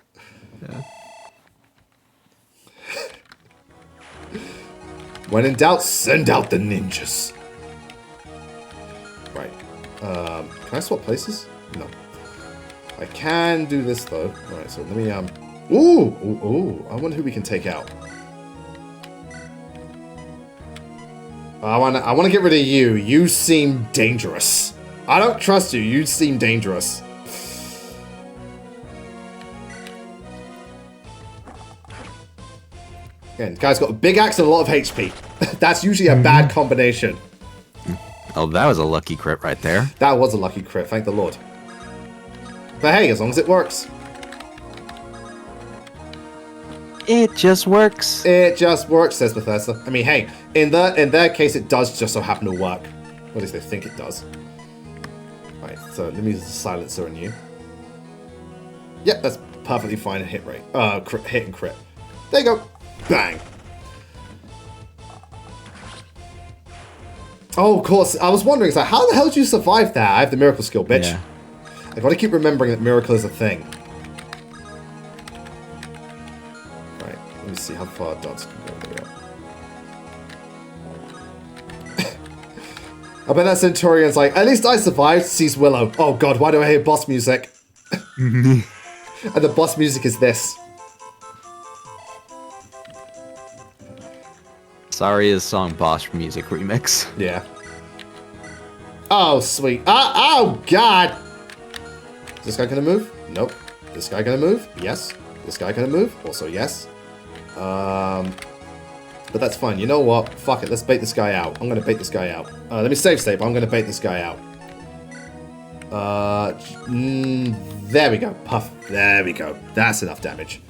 Yeah. When in doubt, send out the ninjas. Right. Can I swap places? No. I can do this though. Alright, so let me Ooh! I wonder who we can take out. I wanna get rid of you. You seem dangerous. I don't trust you. You seem dangerous. Again, guy's got a big axe and a lot of HP. That's usually a bad combination. Oh, that was a lucky crit right there. That was a lucky crit, thank the Lord. But hey, as long as it works. It just works. It just works, says Bethesda. I mean, hey, in their case, it does just so happen to work. Or at least they think it does. Right, so let me use the silencer on you. Yep, that's perfectly fine hit rate. Hit and crit. There you go. Bang. Oh, of course. I was wondering, so how the hell did you survive that? I have the miracle skill, bitch. Yeah. I gotta keep remembering that miracle is a thing. Right, let me see how far dots can go. There we go. I bet that Centurion's like, at least I survived, sees Willow. Oh god, why do I hear boss music? And the boss music is this. Saria's song Boss Music Remix. Yeah. Oh, sweet. Oh, God! Is this guy gonna move? Nope. This guy gonna move? Yes. This guy gonna move? Also yes. But that's fine. You know what? Fuck it. Let's bait this guy out. I'm gonna bait this guy out. Let me save state, but I'm gonna bait this guy out. There we go. Puff. There we go. That's enough damage.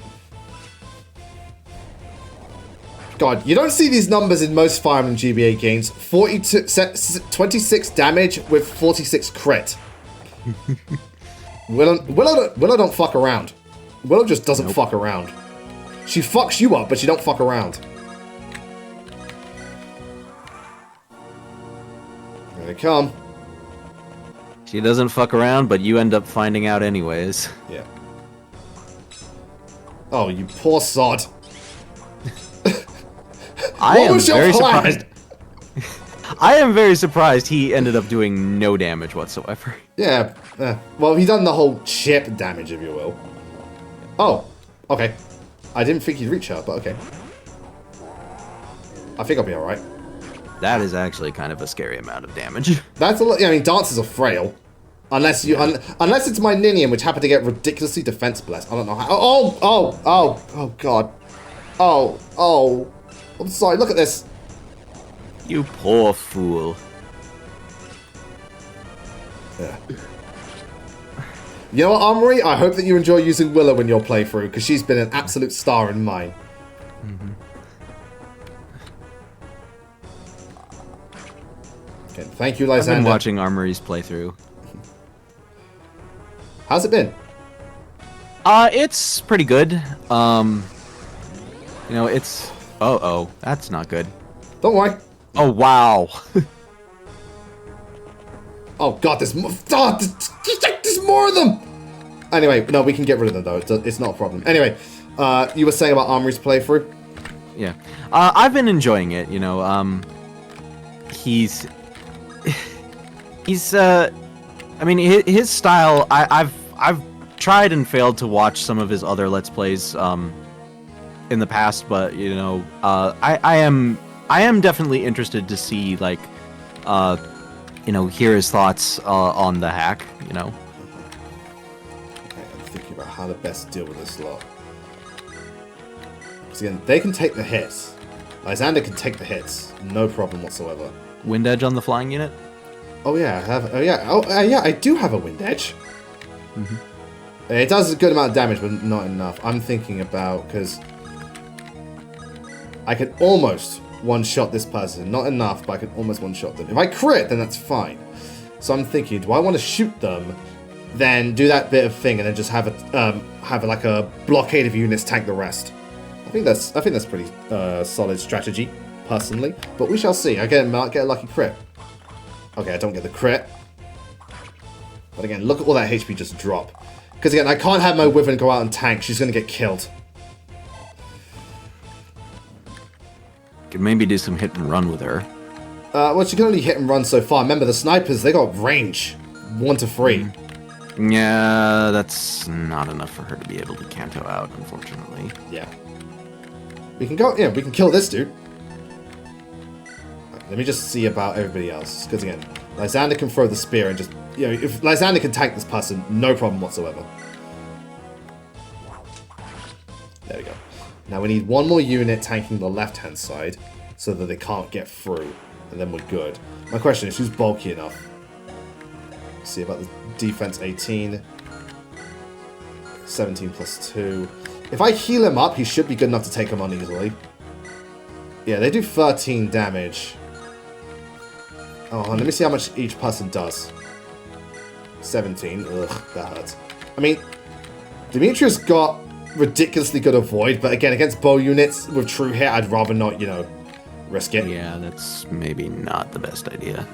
God, you don't see these numbers in most Fire Emblem GBA games. 26 damage with 46 crit. Willow don't fuck around. Willow just doesn't fuck around. She fucks you up, but she don't fuck around. Here they come. She doesn't fuck around, but you end up finding out anyways. Yeah. Oh, you poor sod. I am very surprised. I am very surprised he ended up doing no damage whatsoever. Yeah. Well, he done the whole chip damage, if you will. Oh. Okay. I didn't think he'd reach her, but okay. I think I'll be alright. That is actually kind of a scary amount of damage. That's a lot. Yeah, I mean, dancers are frail. Unless you, unless it's my Ninian, which happened to get ridiculously defense blessed. I don't know how. Oh, God. Oh. I'm sorry, look at this. You poor fool. Yeah. You know what, Armory? I hope that you enjoy using Willow in your playthrough, because she's been an absolute star in mine. Mm-hmm. Okay, thank you, Lysander. I've been watching Armory's playthrough. How's it been? It's pretty good. You know, it's... Oh, that's not good. Don't worry. Oh, wow. Oh, God, there's more. Oh, there's more of them! Anyway, no, we can get rid of them, though. It's not a problem. Anyway, you were saying about Armory's playthrough? Yeah. I've been enjoying it, you know. He's... I mean, his style, I've tried and failed to watch some of his other Let's Plays, in the past, but you know, I am definitely interested to see, like, you know, hear his thoughts on the hack. You know. Okay, I'm thinking about how to best deal with this lot. Because again, they can take the hits. Lysander can take the hits, no problem whatsoever. Wind edge on the flying unit. Oh yeah, I have. Oh yeah. Yeah, I do have a wind edge. Mm-hmm. It does a good amount of damage, but not enough. I'm thinking about because I can almost one-shot this person. Not enough, but I can almost one-shot them. If I crit, then that's fine. So I'm thinking, do I want to shoot them, then do that bit of thing, and then just have like a blockade of units tank the rest? I think that's pretty solid strategy, personally. But we shall see. I might get a lucky crit. Okay, I don't get the crit. But again, look at all that HP just drop. Because again, I can't have my Wyvern go out and tank. She's going to get killed. Could maybe do some hit and run with her. Well, she can only hit and run so far. Remember, the snipers, they got range. 1 to 3. Yeah, that's not enough for her to be able to Kanto out, unfortunately. Yeah. We can go, we can kill this dude. Right, let me just see about everybody else. Because again, Lysander can throw the spear and just, if Lysander can tank this person, no problem whatsoever. There we go. Now we need one more unit tanking the left-hand side so that they can't get through. And then we're good. My question is, who's bulky enough? Let's see about the defense 18. 17 plus 2. If I heal him up, he should be good enough to take him on easily. Yeah, they do 13 damage. Oh, let me see how much each person does. 17. Ugh, that hurts. I mean, Demetrius got ridiculously good avoid, but again, against bow units with true hit, I'd rather not, risk it. Yeah, that's maybe not the best idea.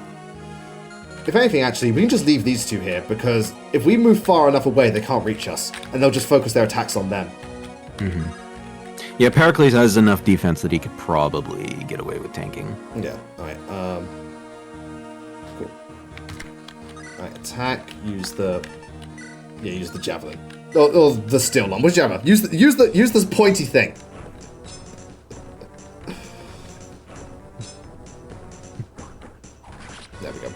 If anything, actually, we can just leave these two here, because if we move far enough away, they can't reach us, and they'll just focus their attacks on them. Yeah, Pericles has enough defense that he could probably get away with tanking. Yeah, alright, cool. Alright, attack, use the javelin. Or the steel one, whichever. Use this pointy thing. There we go.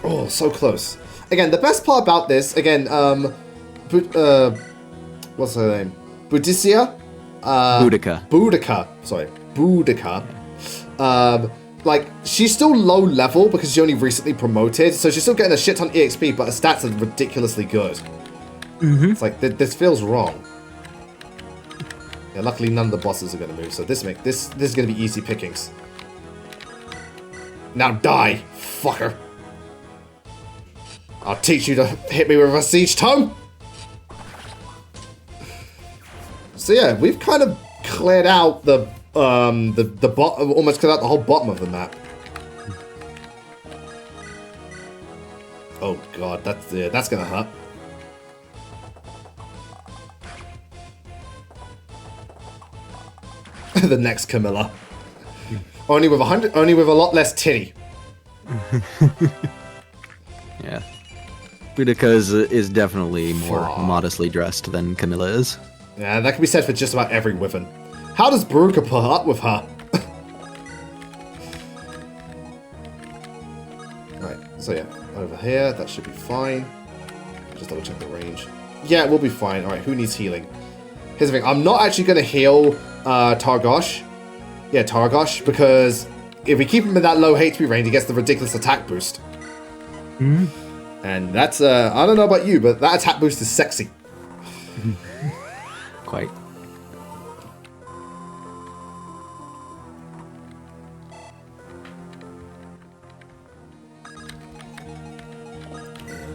Oh, so close. Again, the best part about this, again, what's her name? Boudica? Boudica. Sorry. Boudica. Like, she's still low level because she only recently promoted, so she's still getting a shit ton EXP, but her stats are ridiculously good. It's like, this feels wrong. Yeah, luckily none of the bosses are going to move, so this is going to be easy pickings. Now die, fucker. I'll teach you to hit me with a siege tome. So yeah, we've kind of cleared out the bottom, almost cleared out the whole bottom of the map. Oh god, that's gonna hurt. The next Camilla. Only with a lot less titty. Yeah. Boudica is definitely more modestly dressed than Camilla is. Yeah, that can be said for just about every Wyvern. How does Boudica put up with her? Right, so yeah, over here, that should be fine. Just double check the range. Yeah, we'll be fine. Alright, who needs healing? Here's the thing, I'm not actually going to heal Targosh. Yeah, Targosh, because if we keep him in that low HP range, he gets the ridiculous attack boost. And that's, I don't know about you, but that attack boost is sexy. Quite.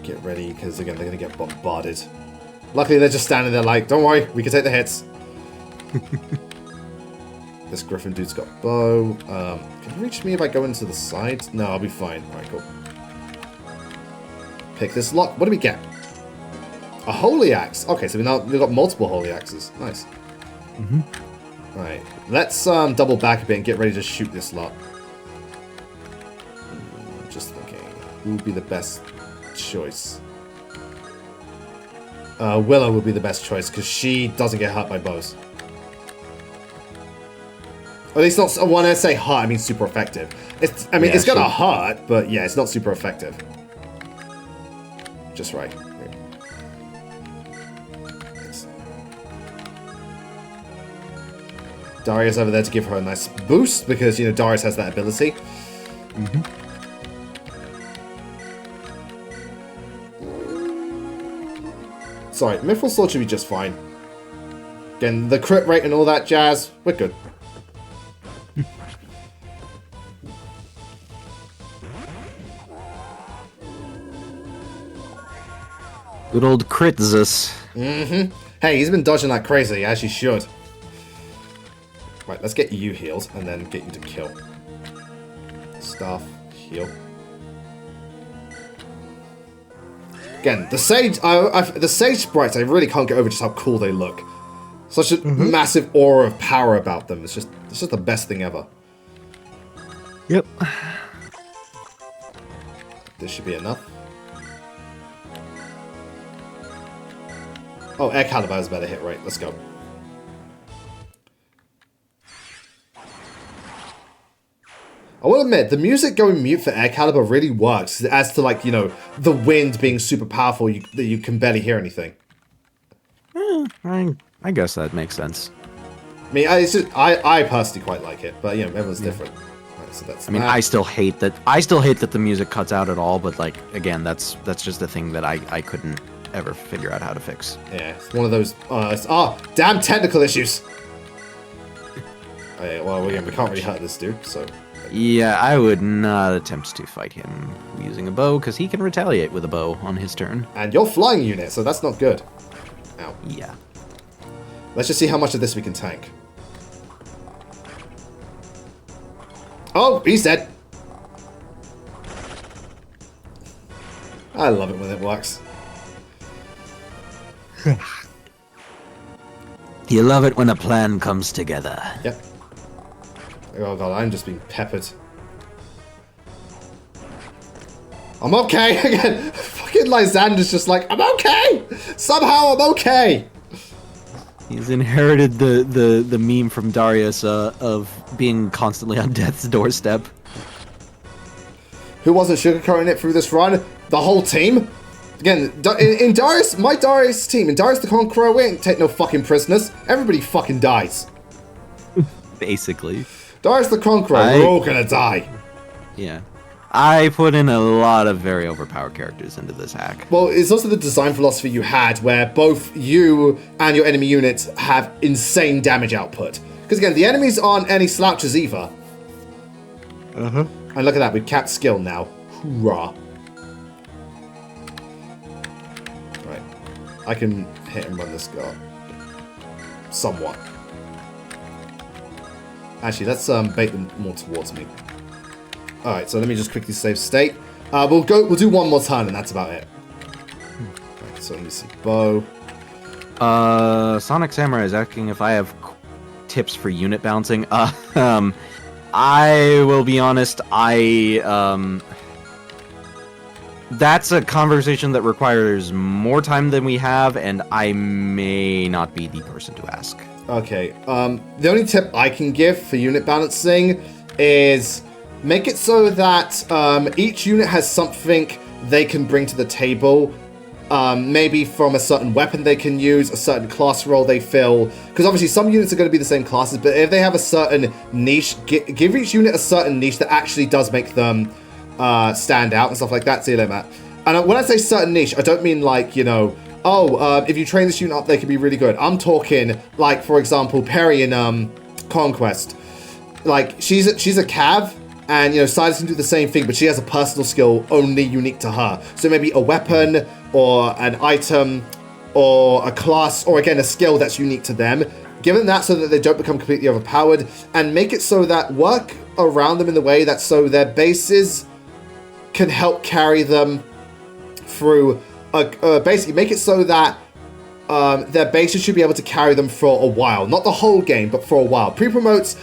Get ready, because again, they're going to get bombarded. Luckily, they're just standing there like, don't worry, we can take the hits. This Griffin dude's got bow. Can you reach me if I go into the side? No, I'll be fine. Alright, cool. Pick this lock. What do we get? A holy axe. Okay, so we've got multiple holy axes. Nice. Alright, let's double back a bit and get ready to shoot this lot. Just thinking, who would be the best choice? Willow would be the best choice because she doesn't get hurt by bows. Or at least not. I want to say hurt. I mean super effective. It's gonna hurt, but yeah, it's not super effective. Just right. Thanks. Darius over there to give her a nice boost because Darius has that ability. Sorry, Mithril Sword should be just fine. Again, the crit rate and all that jazz, we're good. Good old Critzus. Hey, he's been dodging like crazy, as he should. Right, let's get you healed, and then get you to kill. Staff, heal. Again, the Sage, the Sage sprites, I really can't get over just how cool they look. Such a massive aura of power about them. It's just the best thing ever. Yep. This should be enough. Oh, Air Caliber is a better hit rate. Let's go. I will admit, the music going mute for Air Caliber really works. As to, like, you know, the wind being super powerful, that you can barely hear anything. I guess that makes sense. I mean, I personally quite like it, but, you know, everyone's different. Right, so that's I still hate that. I still hate that the music cuts out at all. But like, again, that's just a thing that I couldn't ever figure out how to fix. Yeah, it's one of those. Damn technical issues. Oh, yeah, well, again, we can't really hurt this dude, so. Yeah, I would not attempt to fight him using a bow because he can retaliate with a bow on his turn. And you're flying unit, so that's not good. Ow. Yeah. Let's just see how much of this we can tank. Oh, he's dead. I love it when it works. You love it when a plan comes together. Yep. Oh god, I'm just being peppered. I'm okay again. Fucking Lysander's just like, I'm okay. Somehow I'm okay. He's inherited the meme from Darius of being constantly on death's doorstep. Who wasn't sugarcoating it through this run? The whole team? Again, in Darius, my Darius team, in Darius the Conqueror, we ain't take no fucking prisoners. Everybody fucking dies. Basically. Darius the Conqueror, we're all gonna die. Yeah. I put in a lot of very overpowered characters into this hack. Well, it's also the design philosophy you had where both you and your enemy units have insane damage output. Because again, the enemies aren't any slouches either. Uh-huh. And look at that, we've capped skill now. Hoorah. Right. I can hit and run this guy. Somewhat. Actually, let's bait them more towards me. Alright, so let me just quickly save state. We'll do one more turn and that's about it. Right, so let me see. Bow. Sonic Samurai is asking if I have tips for unit balancing. I will be honest, that's a conversation that requires more time than we have, and I may not be the person to ask. Okay, the only tip I can give for unit balancing is make it so that each unit has something they can bring to the table. Maybe from a certain weapon they can use, a certain class role they fill. Because obviously some units are going to be the same classes, but if they have a certain niche, give each unit a certain niche that actually does make them stand out and stuff like that. See you later, Matt. And when I say certain niche, I don't mean like, you know, if you train this unit up, they can be really good. I'm talking like, for example, Perry in Conquest. Like, she's a cav. And, you know, Silas can do the same thing, but she has a personal skill only unique to her. So maybe a weapon, or an item, or a class, or again, a skill that's unique to them. Give them that so that they don't become completely overpowered, and make it so that work around them in the way that so their bases can help carry them through. Basically, make it so that their bases should be able to carry them for a while. Not the whole game, but for a while. Pre-promotes,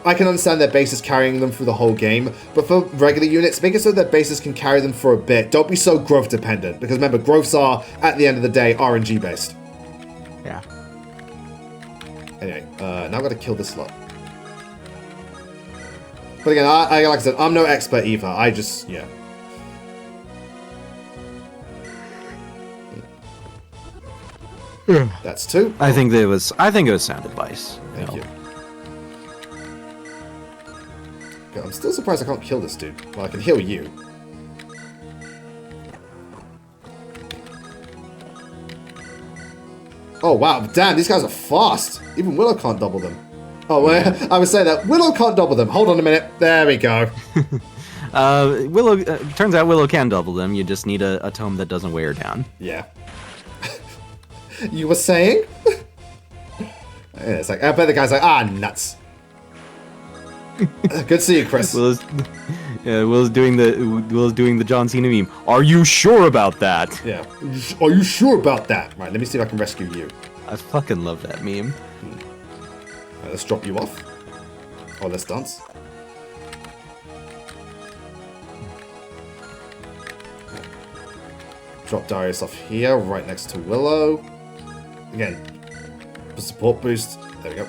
I can understand their bases carrying them through the whole game, but for regular units, make it so that bases can carry them for a bit. Don't be so growth dependent, because remember, growths are, at the end of the day, RNG based. Yeah. Anyway, now I've got to kill this lot. But again, like I said, I'm no expert either. I just, yeah. That's two. I think it was sound advice. Thank you. Okay, I'm still surprised I can't kill this dude. Well, I can heal you. Oh wow, damn, these guys are fast. Even Willow can't double them. Oh, well, I would say that Willow can't double them. Hold on a minute. There we go. Willow. Turns out Willow can double them. You just need a tome that doesn't wear her down. Yeah. You were saying? Yeah, it's like, I bet the guy's like, nuts. Good to see you, Chris. Will's doing the John Cena meme. Are you sure about that? Yeah. Are you sure about that? Right, let me see if I can rescue you. I fucking love that meme. Right, let's drop you off. Oh, let's dance. Drop Darius off here, right next to Willow. Again, the support boost. There we go.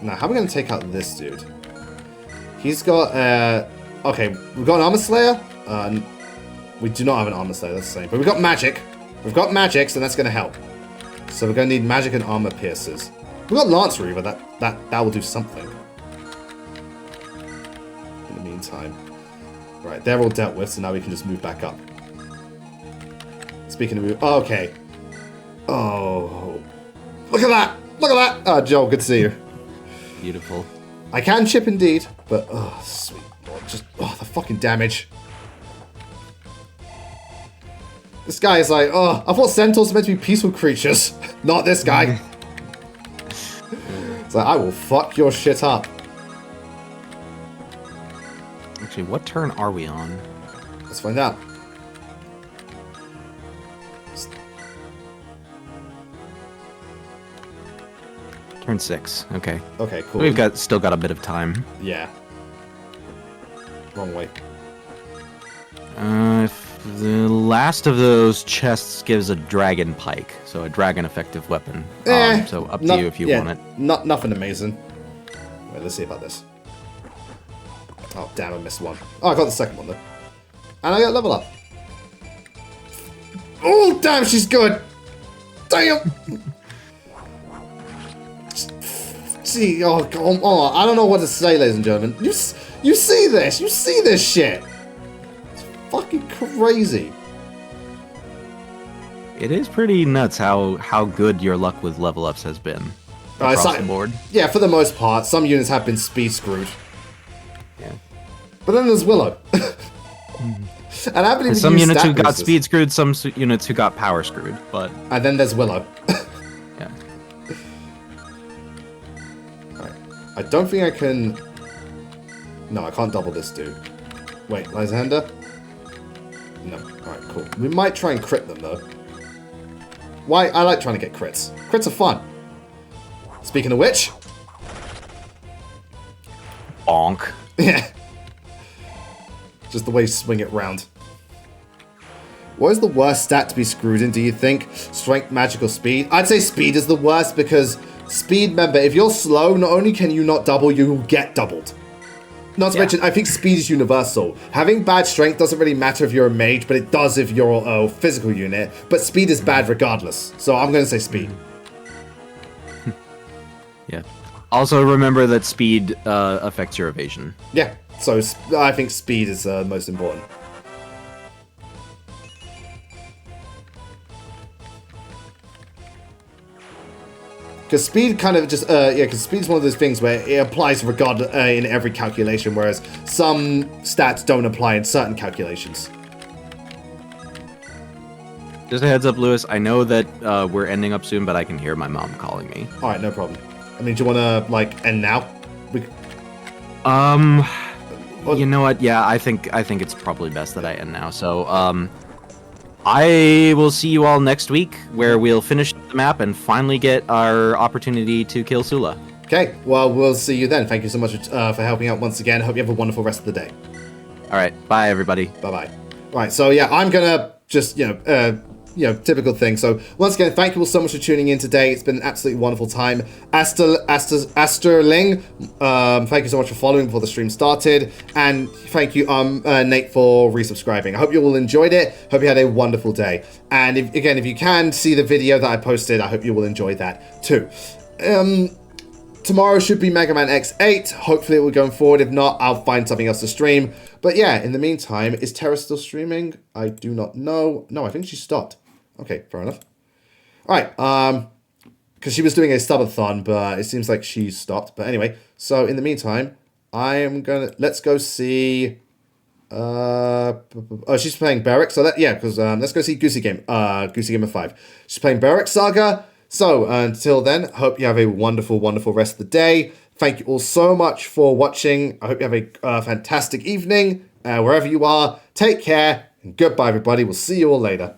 Now, how are we going to take out this dude? He's got, okay, we've got an Armor Slayer. We do not have an Armor Slayer, that's the same. But we've got Magic. We've got Magic, so that's going to help. So we're going to need Magic and Armor Piercers. We've got Lance Reaver, that will do something. In the meantime. Right, they're all dealt with, so now we can just move back up. Speaking of move, oh, okay. Oh, look at that! Look at that! Oh, Joel, good to see you. Beautiful. I can chip indeed, but oh, sweet Lord, just the fucking damage. This guy is like, oh, I thought centaurs were meant to be peaceful creatures, not this guy. It's like, I will fuck your shit up. Actually, what turn are we on? Let's find out. Turn 6. Okay. Okay, cool. We've still got a bit of time. Yeah. Wrong way. If the last of those chests gives a dragon pike, so a dragon effective weapon. So up to you if you want it. Nothing amazing. Wait, let's see about this. Oh, damn, I missed one. Oh, I got the second one, though. And I got level up. Oh, damn, she's good. Damn. See, oh, come on. I don't know what to say, ladies and gentlemen. You see this? You see this shit? It's fucking crazy. It is pretty nuts how good your luck with level ups has been across the board. Yeah, for the most part. Some units have been speed screwed. Yeah. But then there's Willow. And I haven't even some used units stat who got boosters. speed screwed, some units who got power screwed, but... And then there's Willow. Yeah. Alright. I don't think I can... No, I can't double this dude. Wait, Lysander? No. Alright, cool. We might try and crit them, though. Why? I like trying to get crits. Crits are fun. Speaking of which... Bonk. Yeah. Just the way you swing it round. What is the worst stat to be screwed in, do you think? Strength, magic, or speed? I'd say speed is the worst because speed, remember, if you're slow, not only can you not double, you will get doubled. Not to mention, I think speed is universal. Having bad strength doesn't really matter if you're a mage, but it does if you're a physical unit. But speed is bad regardless. So I'm going to say speed. Yeah. Also remember that speed affects your evasion. Yeah. So I think speed is most important. Because speed kind of just, because speed is one of those things where it applies regardless in every calculation, whereas some stats don't apply in certain calculations. Just a heads up, Lewis. I know that we're ending up soon, but I can hear my mom calling me. All right, no problem. I mean, do you want to like end now? You know what? Yeah, I think it's probably best that I end now. So, I will see you all next week, where we'll finish the map and finally get our opportunity to kill Sula. Okay, well, we'll see you then. Thank you so much for helping out once again. Hope you have a wonderful rest of the day. All right, bye everybody. Bye-bye. Right, so yeah, I'm gonna just, typical thing. So once again, thank you all so much for tuning in today. It's been an absolutely wonderful time. Asterling, thank you so much for following before the stream started. And thank you, Nate, for resubscribing. I hope you all enjoyed it. Hope you had a wonderful day. And if you can see the video that I posted, I hope you will enjoy that too. Tomorrow should be Mega Man X8. Hopefully it will go forward. If not, I'll find something else to stream. But yeah, in the meantime, is Terra still streaming? I do not know. No, I think she stopped. Okay, fair enough. All right, because she was doing a subathon, but it seems like she stopped. But anyway, so in the meantime, let's go see. Oh, she's playing Barrack. So let's go see Goosey Gamer 5. She's playing Barrack Saga. So until then, hope you have a wonderful, wonderful rest of the day. Thank you all so much for watching. I hope you have a fantastic evening wherever you are. Take care and goodbye, everybody. We'll see you all later.